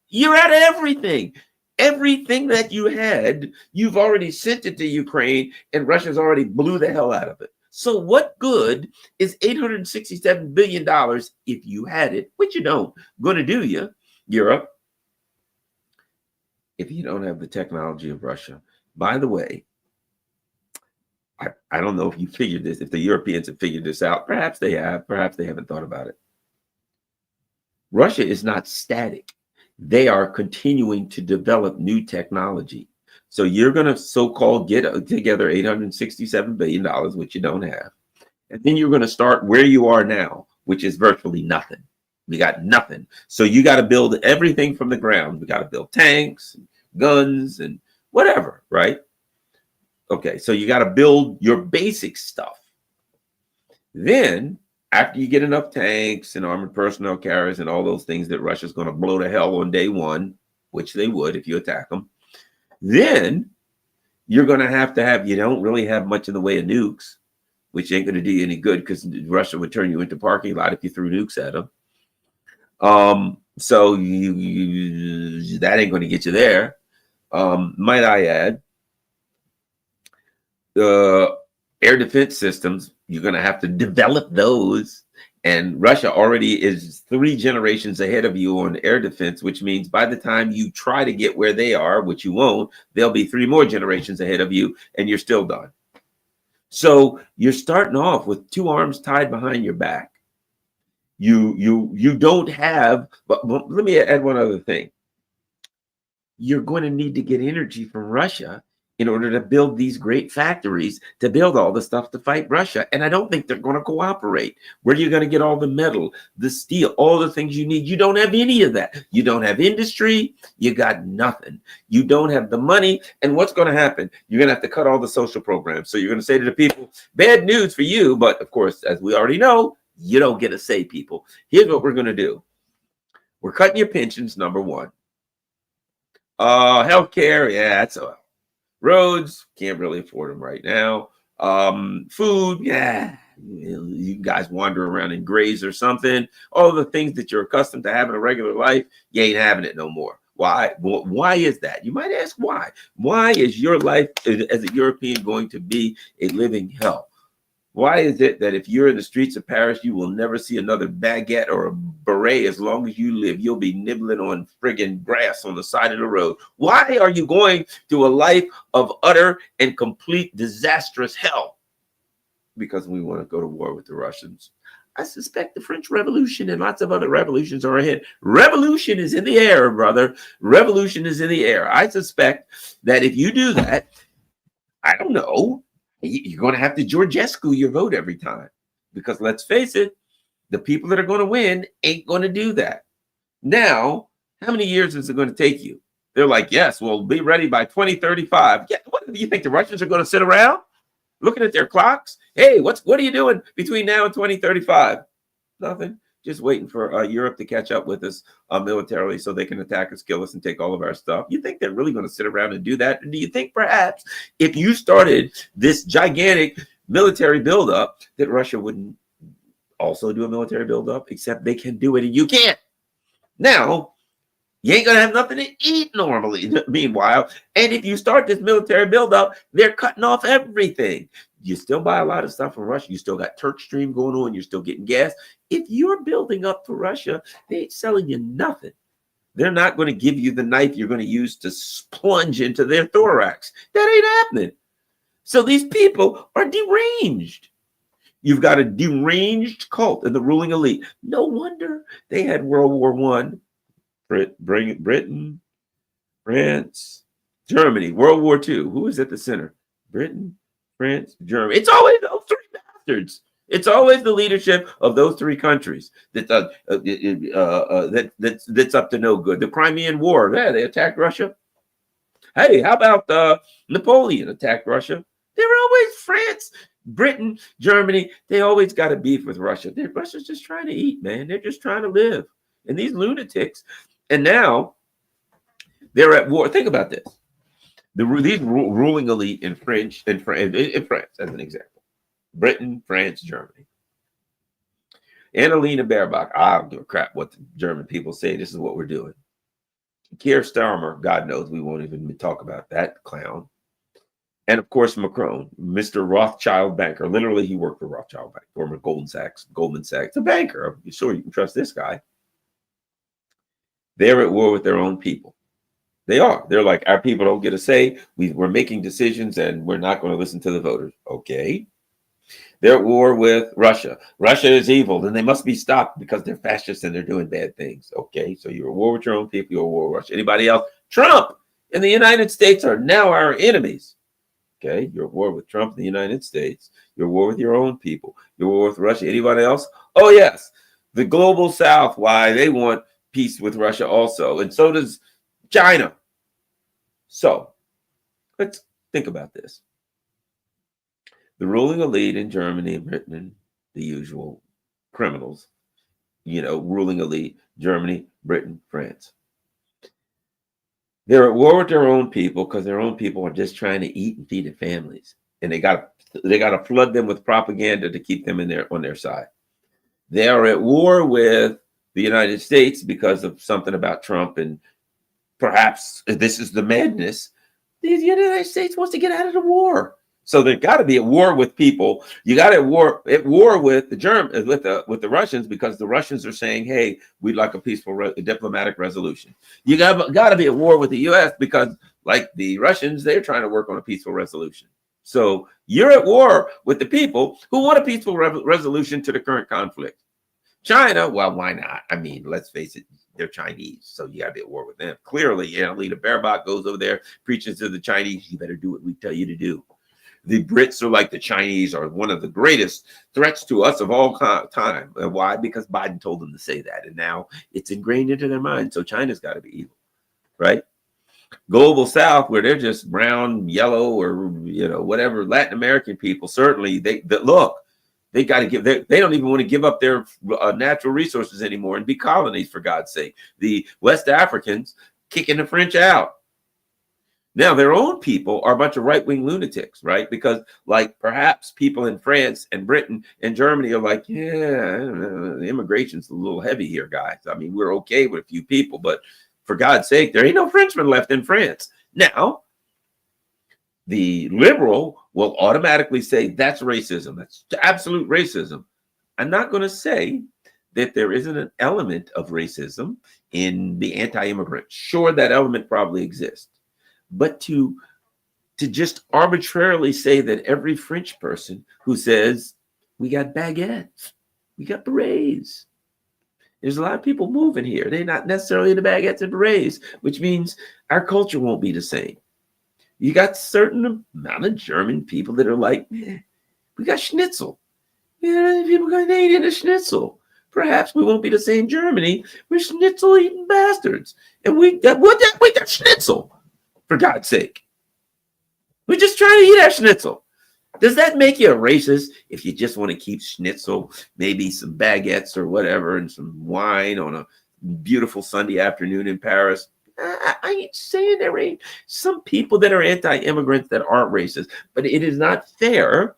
you're out of everything. Everything that you had, you've already sent it to Ukraine, and Russia's already blew the hell out of it. So what good is $867 billion if you had it, which you don't, going to do you, Europe, if you don't have the technology of Russia? By the way, I don't know if you figured this, if the Europeans have figured this out. Perhaps they have, perhaps they haven't thought about it. Russia is not static. They are continuing to develop new technology. So you're going to so-called get together $867 billion, which you don't have. And then you're going to start where you are now, which is virtually nothing. We got nothing. So you got to build everything from the ground. We got to build tanks, and guns, and whatever, right? Okay, so you got to build your basic stuff. Then, after you get enough tanks and armored personnel carriers and all those things that Russia's going to blow to hell on day one, which they would if you attack them, then you're going to have, you don't really have much in the way of nukes, which ain't going to do you any good because Russia would turn you into a parking lot if you threw nukes at them. So that ain't going to get you there. Might I add, the air defense systems, you're going to have to develop those. And Russia already is 3 generations ahead of you on air defense, which means by the time you try to get where they are, which you won't, they'll be 3 more generations ahead of you, and you're still done. So you're starting off with two arms tied behind your back. You don't have, but let me add one other thing. You're going to need to get energy from Russia in order to build these great factories, to build all the stuff to fight Russia. And I don't think they're going to cooperate. Where are you going to get all the metal, the steel, all the things you need? You don't have any of that. You don't have industry. You got nothing. You don't have the money. And what's going to happen? You're going to have to cut all the social programs. So you're going to say to the people, bad news for you. But of course, as we already know, you don't get a say, people. Here's what we're going to do. We're cutting your pensions, number one. Healthcare, yeah, that's roads, can't really afford them right now. Food, yeah, you guys wander around and graze or something. All the things that you're accustomed to having a regular life, you ain't having it no more. Why? Well, why is that? You might ask why. Why is your life as a European going to be a living hell? Why is it that if you're in the streets of Paris, you will never see another baguette or a beret as long as you live? You'll be nibbling on friggin' grass on the side of the road. Why are you going through a life of utter and complete disastrous hell? Because we want to go to war with the Russians. I suspect the French Revolution and lots of other revolutions are ahead. Revolution is in the air, brother. Revolution is in the air. I suspect that if you do that, I don't know, you're going to have to Georgescu your vote every time, because let's face it, the people that are going to win ain't going to do that. Now, how many years is it going to take you? They're like, yes, we'll be ready by 2035. Yeah, what do you think the Russians are going to sit around looking at their clocks? Hey, what are you doing between now and 2035? Nothing. Just waiting for Europe to catch up with us militarily so they can attack us, kill us, and take all of our stuff. You think they're really going to sit around and do that? And do you think perhaps if you started this gigantic military buildup that Russia wouldn't also do a military buildup, except they can do it and you can't? Now, you ain't going to have nothing to eat normally, meanwhile. And if you start this military buildup, they're cutting off everything. You still buy a lot of stuff from Russia. You still got Turk Stream going on. You're still getting gas. If you're building up to Russia, they ain't selling you nothing. They're not going to give you the knife you're going to use to plunge into their thorax. That ain't happening. So these people are deranged. You've got a deranged cult in the ruling elite. No wonder they had World War I. Britain, France, Germany, World War II. Who is at the center? Britain, France, Germany. It's always those three bastards. It's always the leadership of those three countries that's up to no good. The Crimean War, yeah, they attacked Russia. Hey, how about Napoleon attacked Russia? They were always France, Britain, Germany. They always got a beef with Russia. Russia's just trying to eat, man. They're just trying to live. And these lunatics, and now they're at war. Think about this. These ruling elite in France, as an example, Britain, France, Germany. Annalena Baerbock, I don't give a crap what the German people say. This is what we're doing. Keir Starmer, God knows we won't even talk about that clown. And of course, Macron, Mr. Rothschild banker. Literally, he worked for Rothschild Bank, former Goldman Sachs, a banker. I'm sure you can trust this guy. They're at war with their own people. They are. They're like, our people don't get a say. We're making decisions and we're not going to listen to the voters. Okay. They're at war with Russia. Russia is evil, then they must be stopped because they're fascists and they're doing bad things. Okay. So you're at war with your own people. You're at war with Russia. Anybody else? Trump and the United States are now our enemies. Okay. You're at war with Trump and the United States. You're at war with your own people. You're at war with Russia. Anybody else? Oh, yes. The global South. Why? They want peace with Russia also, and so does China. So let's think about this. The ruling elite in Germany, Britain, the usual criminals, ruling elite, Germany, Britain, France. They're at war with their own people because their own people are just trying to eat and feed their families, and they got to flood them with propaganda to keep them on their side. They are at war with the United States because of something about Trump, and perhaps this is the madness. The United States wants to get out of the war, so they've got to be at war with people. You got at war with the Germans, with the Russians, because the Russians are saying, "Hey, we'd like a peaceful diplomatic resolution." You got to be at war with the U.S. because, like the Russians, they're trying to work on a peaceful resolution. So you're at war with the people who want a peaceful resolution to the current conflict. China, well, why not? I mean, let's face it, they're Chinese, so you got to be at war with them. Clearly, Leader Baerbock goes over there, preaches to the Chinese, you better do what we tell you to do. The Brits are like the Chinese are one of the greatest threats to us of all time. And why? Because Biden told them to say that, and now it's ingrained into their mind. So China's got to be evil, right? Global South, where they're just brown, yellow, or whatever. Latin American people, certainly they look. They got to give. They don't even want to give up their natural resources anymore and be colonies, for God's sake. The West Africans kicking the French out. Now, their own people are a bunch of right-wing lunatics, right? Because, like, perhaps people in France and Britain and Germany are like, yeah, I don't know, the immigration's a little heavy here, guys. I mean, we're okay with a few people, but for God's sake, there ain't no Frenchmen left in France. Now, the liberal will automatically say that's racism. That's absolute racism. I'm not going to say that there isn't an element of racism in the anti-immigrant. Sure, that element probably exists. But to just arbitrarily say that every French person who says, we got baguettes, we got berets. There's a lot of people moving here. They're not necessarily the baguettes and berets, which means our culture won't be the same. You got certain amount of German people that are like, we got schnitzel. People going, they ain't into schnitzel. Perhaps we won't be the same Germany. We're schnitzel eating bastards. And we got schnitzel. For God's sake. We're just trying to eat our schnitzel. Does that make you a racist if you just want to keep schnitzel, maybe some baguettes or whatever, and some wine on a beautiful Sunday afternoon in Paris? I ain't saying there ain't some people that are anti-immigrants that aren't racist, but it is not fair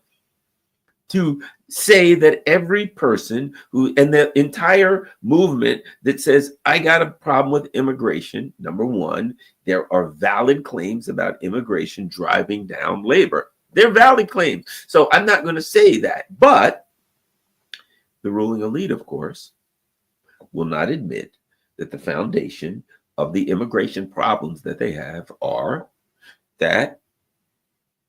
to say that every person who, and the entire movement that says, I got a problem with immigration, number one, there are valid claims about immigration driving down labor. They're valid claims. So I'm not going to say that. But the ruling elite, of course, will not admit that the foundation of the immigration problems that they have are that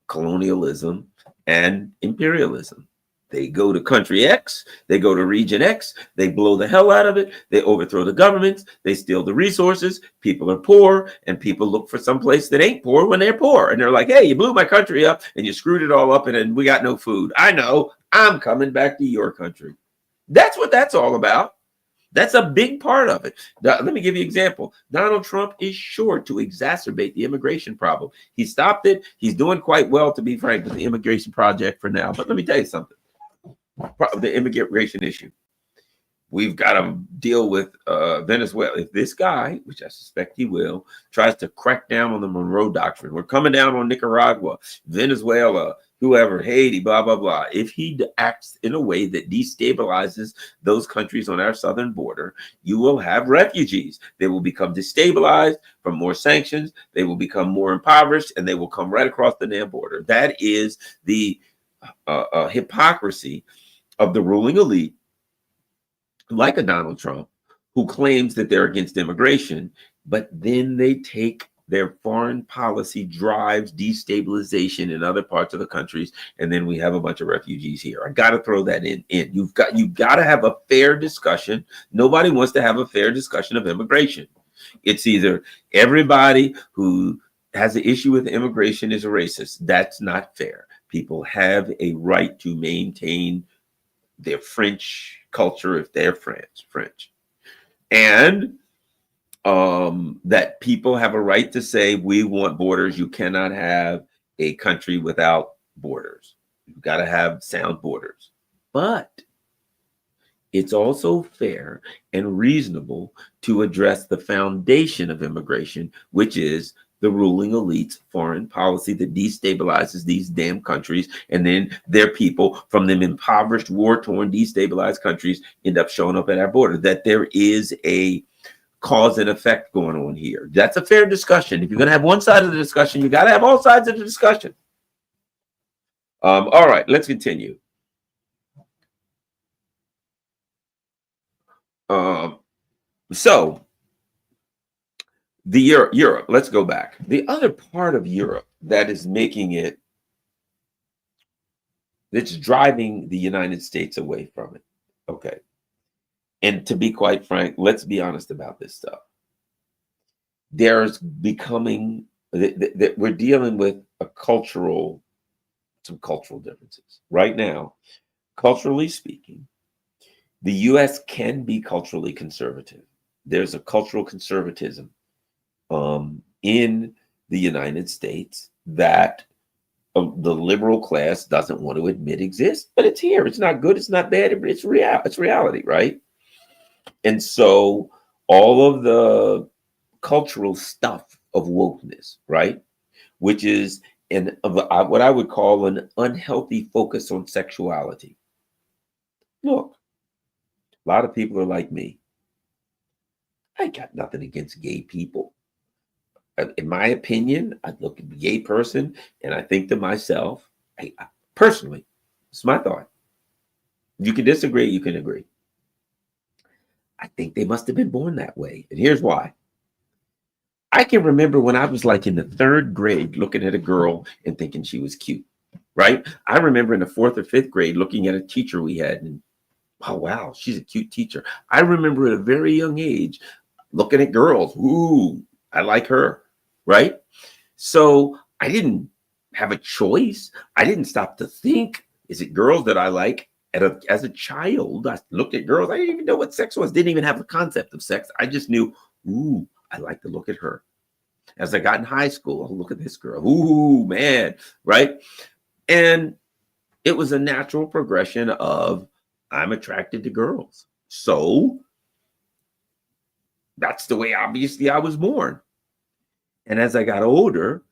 colonialism and imperialism. They go to country X, they go to region X, they blow the hell out of it, they overthrow the governments, they steal the resources, people are poor, and people look for some place that ain't poor when they're poor. And they're like, hey, you blew my country up and you screwed it all up and then we got no food. I know, I'm coming back to your country. That's what that's all about. That's a big part of it. Let me give you an example. Donald Trump is sure to exacerbate the immigration problem. He stopped it. He's doing quite well, to be frank, with the immigration project for now. But let me tell you something. The immigration issue. We've got to deal with Venezuela. If this guy, which I suspect he will, tries to crack down on the Monroe Doctrine, we're coming down on Nicaragua, Venezuela, whoever, Haiti, blah, blah, blah. If he acts in a way that destabilizes those countries on our southern border, you will have refugees. They will become destabilized from more sanctions. They will become more impoverished, and they will come right across the damn border. That is the hypocrisy of the ruling elite, like a Donald Trump, who claims that they're against immigration, but then they take their foreign policy drives destabilization in other parts of the countries, and then we have a bunch of refugees here. I got to throw that in. You've got to have a fair discussion. Nobody wants to have a fair discussion of immigration. It's either everybody who has an issue with immigration is a racist. That's not fair. People have a right to maintain their French culture if they're French. And that people have a right to say, we want borders. You cannot have a country without borders. You've got to have sound borders. But it's also fair and reasonable to address the foundation of immigration, which is the ruling elite's foreign policy that destabilizes these damn countries, and then their people from them impoverished, war-torn, destabilized countries end up showing up at our border. That there is a cause and effect going on here. That's a fair discussion. If you're going to have one side of the discussion, you got to have all sides of the discussion. All right, let's continue. So the Europe, let's go back. The other part of Europe that is making it that's driving the United States away from it. Okay. And to be quite frank, let's be honest about this stuff. There's becoming that we're dealing with some cultural differences right now. Culturally speaking, the U.S. can be culturally conservative. There's a cultural conservatism in the United States that the liberal class doesn't want to admit exists, but it's here. It's not good. It's not bad. It's real. It's reality, right? And so all of the cultural stuff of wokeness, right, which is what I would call an unhealthy focus on sexuality. Look, a lot of people are like me. I got nothing against gay people. In my opinion, I look at a gay person and I think to myself, personally, it's my thought. You can disagree, you can agree. I think they must have been born that way. And here's why. I can remember when I was like in the 3rd grade looking at a girl and thinking she was cute, right? I remember in the 4th or 5th grade looking at a teacher we had and, oh, wow, she's a cute teacher. I remember at a very young age looking at girls. Ooh, I like her, right? So I didn't have a choice. I didn't stop to think, is it girls that I like? As a child, I looked at girls. I didn't even know what sex was. Didn't even have a concept of sex. I just knew, ooh, I like to look at her. As I got in high school, oh, look at this girl. Ooh, man, right? And it was a natural progression of I'm attracted to girls. So that's the way, obviously, I was born. And as I got older,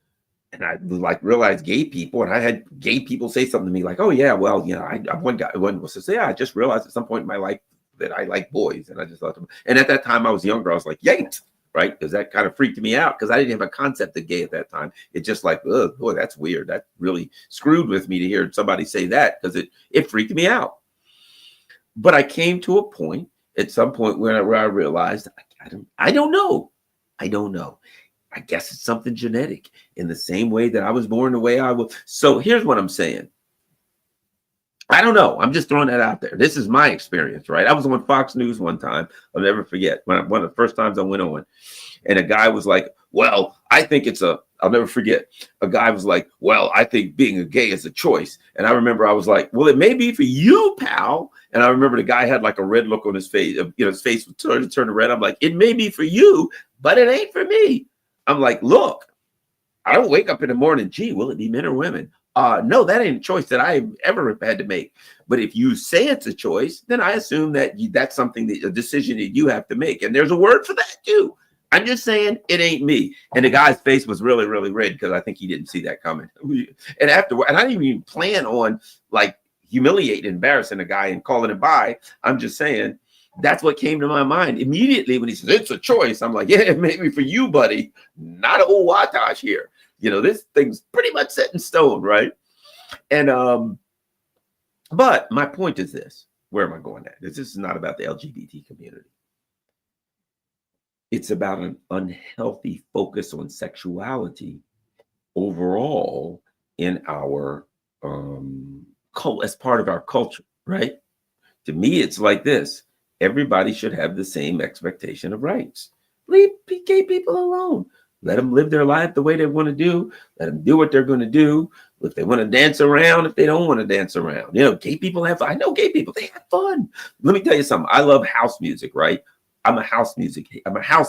and I like realized gay people, and I had gay people say something to me like, "Oh yeah, well, you know, I one guy was to say, yeah, I just realized at some point in my life that I like boys," and I just thought, and at that time I was younger, I was like, "Yay!" Right? Because that kind of freaked me out because I didn't have a concept of gay at that time. It just like, oh boy, that's weird. That really screwed with me to hear somebody say that because it freaked me out. But I came to a point at some point where I realized I don't know. I don't know. I guess it's something genetic in the same way that I was born the way I was. So here's what I'm saying. I don't know. I'm just throwing that out there. This is my experience, right? I was on Fox News one time. I'll never forget one of the first times I went on, and a guy was like, well, I think I'll never forget. A guy was like, well, I think being a gay is a choice. And I remember I was like, well, it may be for you, pal. And I remember the guy had like a red look on his face. You know, his face would turn red. I'm like, it may be for you, but it ain't for me. I'm like, look, I don't wake up in the morning, gee, will it be men or women? No, that ain't a choice that I ever had to make. But if you say it's a choice, then I assume that that's something a decision that you have to make. And there's a word for that too. I'm just saying it ain't me. And the guy's face was really, really red because I think he didn't see that coming. And afterward, and I didn't even plan on like humiliating, embarrassing a guy and calling it by. I'm just saying that's what came to my mind immediately when he says it's a choice. I'm like, yeah, maybe for you, buddy, not a whole watash here. You know, this thing's pretty much set in stone, right? And but my point is this. Where am I going at? This is not about the LGBT community. It's about an unhealthy focus on sexuality overall in our as part of our culture, right? To me, it's like this. Everybody should have the same expectation of rights. Leave gay people alone. Let them live their life the way they want to do. Let them do what they're going to do. If they want to dance around, if they don't want to dance around. You know, gay people have fun. I know gay people, they have fun. Let me tell you something. I love house music, right? I'm a house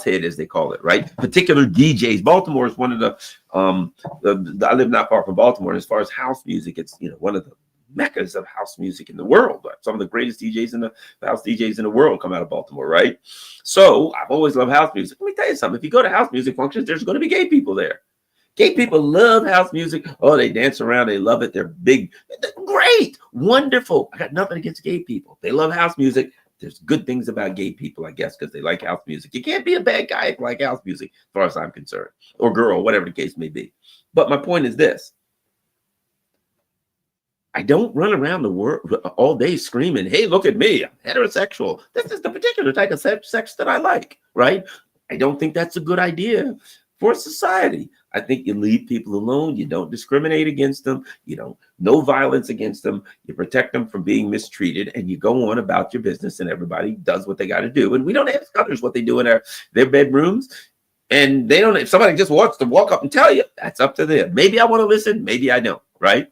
head, as they call it, right? Particular DJs. Baltimore is one of I live not far from Baltimore. And as far as house music, it's, you know, one of the meccas of house music in the world. Some of the greatest DJs house DJs in the world come out of Baltimore, right? So I've always loved house music. Let me tell you something. If you go to house music functions, there's going to be gay people there. Gay people love house music. Oh, they dance around. They love it. They're big. Great. Wonderful. I got nothing against gay people. They love house music. There's good things about gay people, I guess, because they like house music. You can't be a bad guy if you like house music, as far as I'm concerned, or girl, whatever the case may be. But my point is this. I don't run around the world all day screaming, hey, look at me, I'm heterosexual. This is the particular type of sex that I like, right? I don't think that's a good idea for society. I think you leave people alone. You don't discriminate against them. You don't, no violence against them. You protect them from being mistreated, and you go on about your business, and everybody does what they got to do. And we don't ask others what they do in their bedrooms. And they don't, if somebody just wants to walk up and tell you, that's up to them. Maybe I want to listen, maybe I don't, right?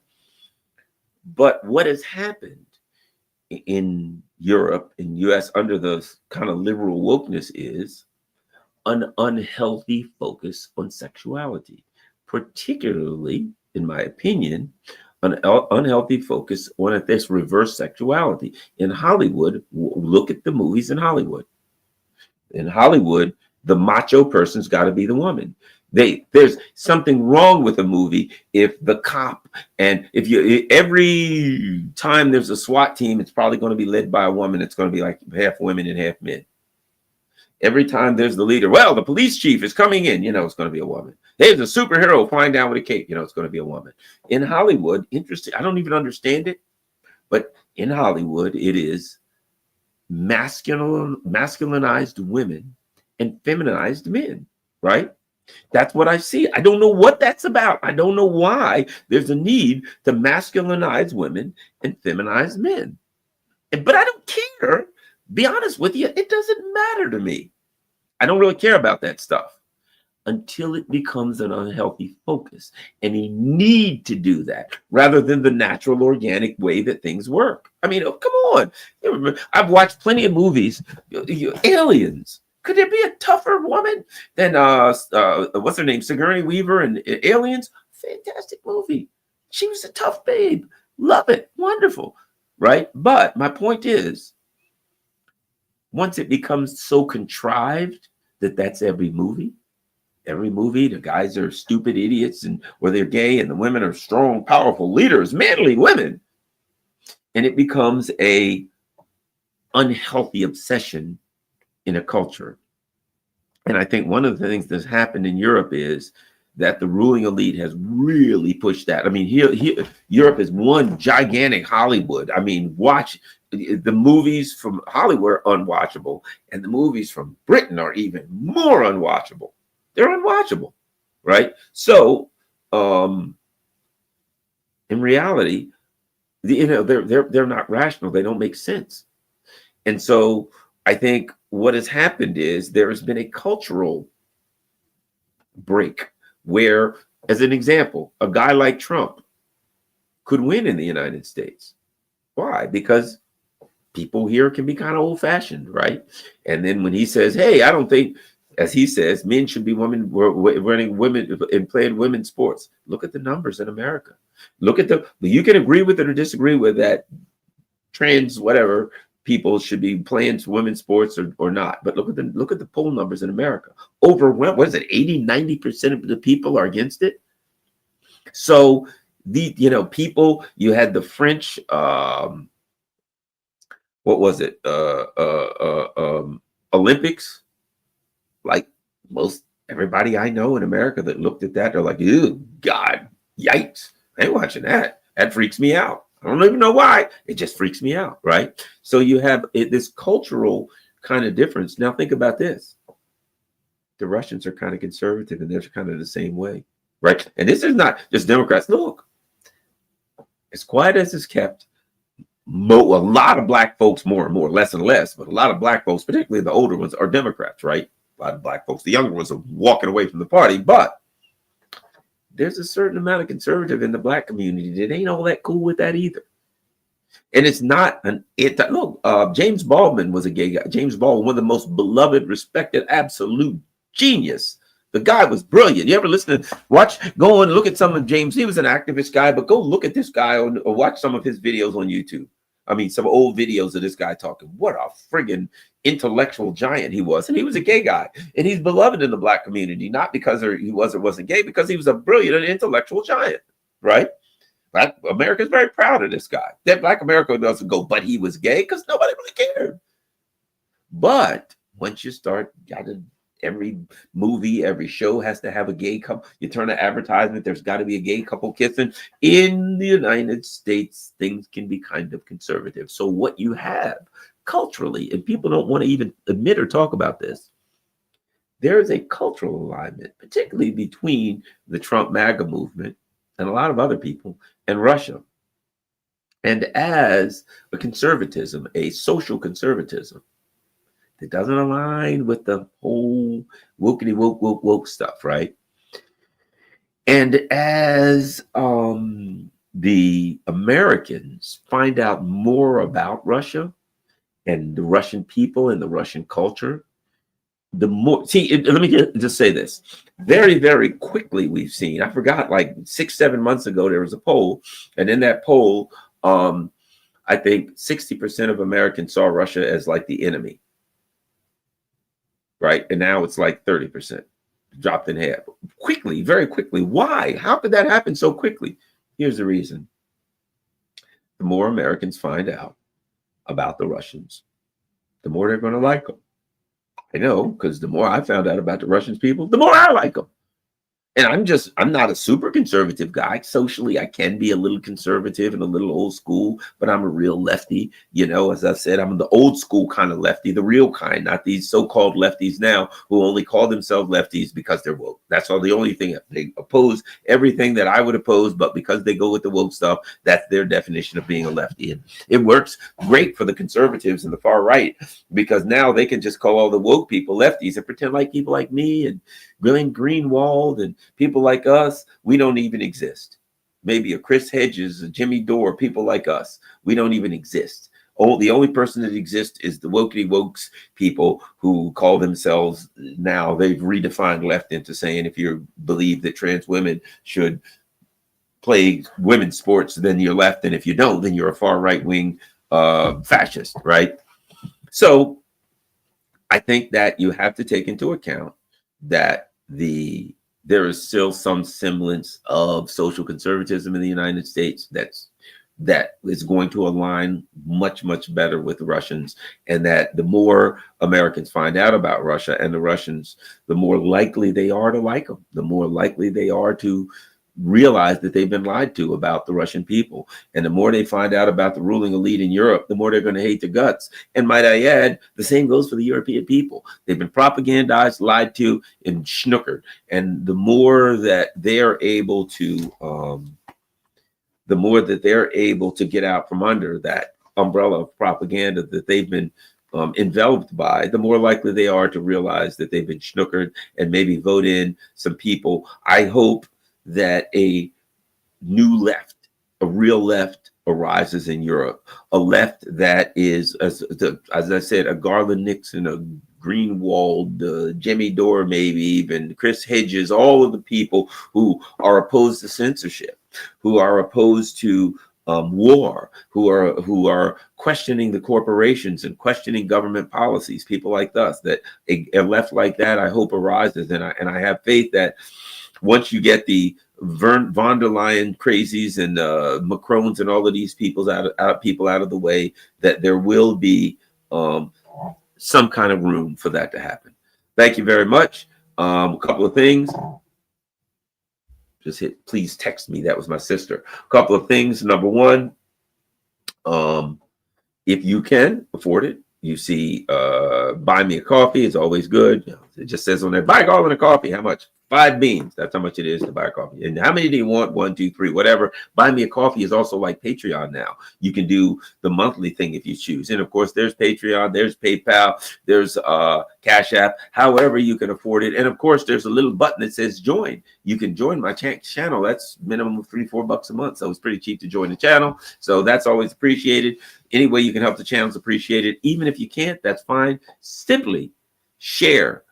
But what has happened in Europe, in US, under the kind of liberal wokeness is an unhealthy focus on sexuality, particularly, in my opinion, an unhealthy focus on this reverse sexuality. In Hollywood, look at the movies in Hollywood. In Hollywood, the macho person's got to be the woman. There's something wrong with a movie if the cop, and if you, every time there's a SWAT team, it's probably going to be led by a woman. It's going to be like half women and half men. Every time there's the leader, well, the police chief is coming in, you know, it's going to be a woman. There's a superhero flying down with a cape, you know, it's going to be a woman. In Hollywood, interesting, I don't even understand it, but in Hollywood, it is masculinized women and feminized men, right? That's what I see. I don't know what that's about. I don't know why there's a need to masculinize women and feminize men. But I don't care. Be honest with you, it doesn't matter to me. I don't really care about that stuff until it becomes an unhealthy focus. And you need to do that rather than the natural, organic way that things work. I mean, oh, come on. I've watched plenty of movies. Aliens. Could there be a tougher woman than what's her name? Sigourney Weaver and Aliens? Fantastic movie. She was a tough babe. Love it. Wonderful. Right? But my point is, once it becomes so contrived that that's every movie, the guys are stupid idiots, and or they're gay, and the women are strong, powerful leaders, manly women, and it becomes a unhealthy obsession in a culture. And I think one of the things that's happened in Europe is that the ruling elite has really pushed that. I mean, here Europe is one gigantic Hollywood. I mean, watch the movies from Hollywood are unwatchable, and the movies from Britain are even more unwatchable. They're unwatchable, right? So, in reality, they're not rational. They don't make sense. And so, I think what has happened is there has been a cultural break where, as an example, a guy like Trump could win in the United States. Why? Because people here can be kind of old-fashioned, right? And then when he says, hey, I don't think, as he says, men should be running women and playing women's sports. Look at the numbers in America. Look at you can agree with it or disagree with that trans whatever people should be playing women's sports or not. But look at the poll numbers in America. Overwhelmed, what is it, 80-90% of the people are against it. So people, you had the French what was it? Olympics. Like most everybody I know in America that looked at that, they're like, ew, God, yikes. I ain't watching that. That freaks me out. I don't even know why. It just freaks me out, right? So you have this cultural kind of difference. Now think about this. The Russians are kind of conservative, and they're kind of the same way, right? And this is not just Democrats. Look, as quiet as it's kept, a lot of black folks, more and more, less and less, but a lot of black folks, particularly the older ones, are Democrats, right? A lot of black folks, the younger ones, are walking away from the party, but there's a certain amount of conservative in the black community that ain't all that cool with that either. And it's not James Baldwin was a gay guy. James Baldwin, one of the most beloved, respected, absolute genius. The guy was brilliant. You ever go and look at some of James? He was an activist guy, but go look at this guy or watch some of his videos on YouTube. I mean, some old videos of this guy talking. What a friggin' intellectual giant he was. And he was a gay guy. And he's beloved in the black community, not because he was or wasn't gay, because he was a brilliant and intellectual giant, right? Black America is very proud of this guy. That Black America doesn't go, but he was gay, because nobody really cared. But once you start, every movie, every show has to have a gay couple. You turn an advertisement, there's got to be a gay couple kissing. In the United States, things can be kind of conservative. So what you have culturally, and people don't want to even admit or talk about this, there is a cultural alignment, particularly between the Trump MAGA movement and a lot of other people and Russia. And as a conservatism, a social conservatism that doesn't align with the whole wokey woke stuff, right? And as the Americans find out more about Russia and the Russian people and the Russian culture, the more, let me just say this very, very quickly. We've seen, I forgot, like 6-7 months ago, there was a poll, and in that poll, I think 60% of Americans saw Russia as like the enemy, right? And now it's like 30%, dropped in half quickly, very quickly. Why? How could that happen so quickly? Here's the reason. The more Americans find out about the Russians, the more they're going to like them. I know, because the more I found out about the Russian people, the more I like them. And I'm not a super conservative guy. Socially, I can be a little conservative and a little old school, but I'm a real lefty. You know, as I said, I'm the old school kind of lefty, the real kind, not these so-called lefties now who only call themselves lefties because they're woke. That's all. The only thing they oppose everything that I would oppose, but because they go with the woke stuff, that's their definition of being a lefty. And it works great for the conservatives and the far right, because now they can just call all the woke people lefties and pretend like people like me and Glenn Greenwald and people like us, we don't even exist. Maybe a Chris Hedges, a Jimmy Dore, people like us, we don't even exist. The only person that exists is the wokey wokes people who call themselves, now they've redefined left into saying if you believe that trans women should play women's sports, then you're left, and if you don't, then you're a far right-wing fascist, right? So I think that you have to take into account that there is still some semblance of social conservatism in the United States that is going to align much, much better with the Russians, and that the more Americans find out about Russia and the Russians, the more likely they are to like them, the more likely they are to realize that they've been lied to about the Russian people. And the more they find out about the ruling elite in Europe, the more they're going to hate the guts. And might I add, the same goes for the European people. They've been propagandized, lied to, and snookered. And the more that they're able to, get out from under that umbrella of propaganda that they've been enveloped by, the more likely they are to realize that they've been snookered and maybe vote in some people. I hope that a new left, a real left, arises in Europe, a left that is, as I said, a Garland Nixon, a Greenwald, Jimmy Dore, maybe even Chris Hedges, all of the people who are opposed to censorship, who are opposed to war, who are questioning the corporations and questioning government policies. People like us, that a left like that, I hope arises, and I have faith that once you get the von der Leyen crazies and Macrons and all of these people out of the way, that there will be some kind of room for that to happen. Thank you very much. A couple of things. Just hit, please text me. That was my sister. A couple of things. Number one, if you can afford it, you see, buy me a coffee. It's always good. It just says on there, buy Garland a coffee. How much? 5 beans. That's how much it is to buy a coffee. And how many do you want? 1, 2, 3, whatever. Buy me a coffee is also like Patreon now. You can do the monthly thing if you choose. And of course, there's Patreon, there's PayPal, there's Cash App, however you can afford it. And of course, there's a little button that says join. You can join my channel. That's minimum of $3-4 a month. So it's pretty cheap to join the channel. So that's always appreciated. Any way you can help the channel is appreciated. Even if you can't, that's fine. Simply share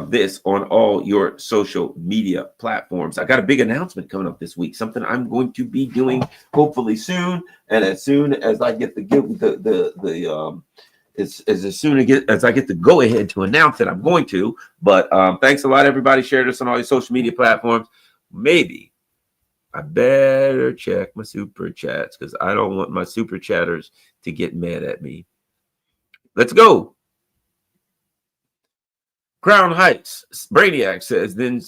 this on all your social media platforms. I got a big announcement coming up this week, something I'm going to be doing hopefully soon. And as soon as I get as soon as I get the go ahead to announce it, I'm going to. But thanks a lot, everybody. Share this on all your social media platforms. Maybe I better check my super chats, because I don't want my super chatters to get mad at me. Let's go. Crown Heights, Brainiac says, then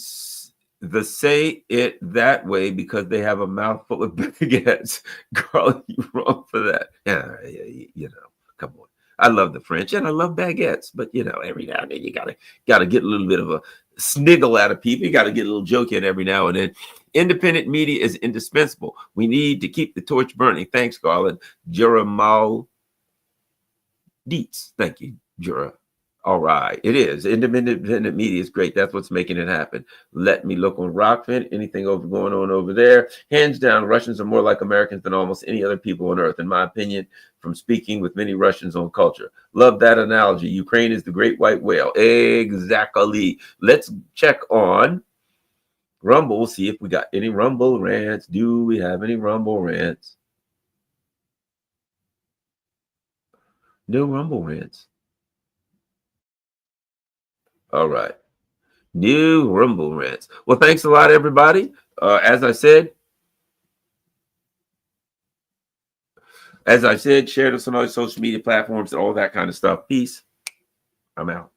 the say it that way because they have a mouthful of baguettes. Girl, you wrong for that. Yeah, you know, come on. I love the French and I love baguettes, but you know, every now and then you gotta get a little bit of a sniggle out of people. You got to get a little joke in every now and then. Independent media is indispensable. We need to keep the torch burning. Thanks, Garland. Jeremiah Dietz. Thank you, Jura. All right, it is. Independent media is great. That's what's making it happen. Let me look on Rockfin. Anything going on over there? Hands down, Russians are more like Americans than almost any other people on earth, in my opinion, from speaking with many Russians on culture. Love that analogy. Ukraine is the great white whale. Exactly. Let's check on Rumble, see if we got any Rumble rants. Do we have any Rumble rants? No Rumble rants. All right. New Rumble rants. Well, thanks a lot, everybody. As I said, share this on all social media platforms and all that kind of stuff. Peace. I'm out.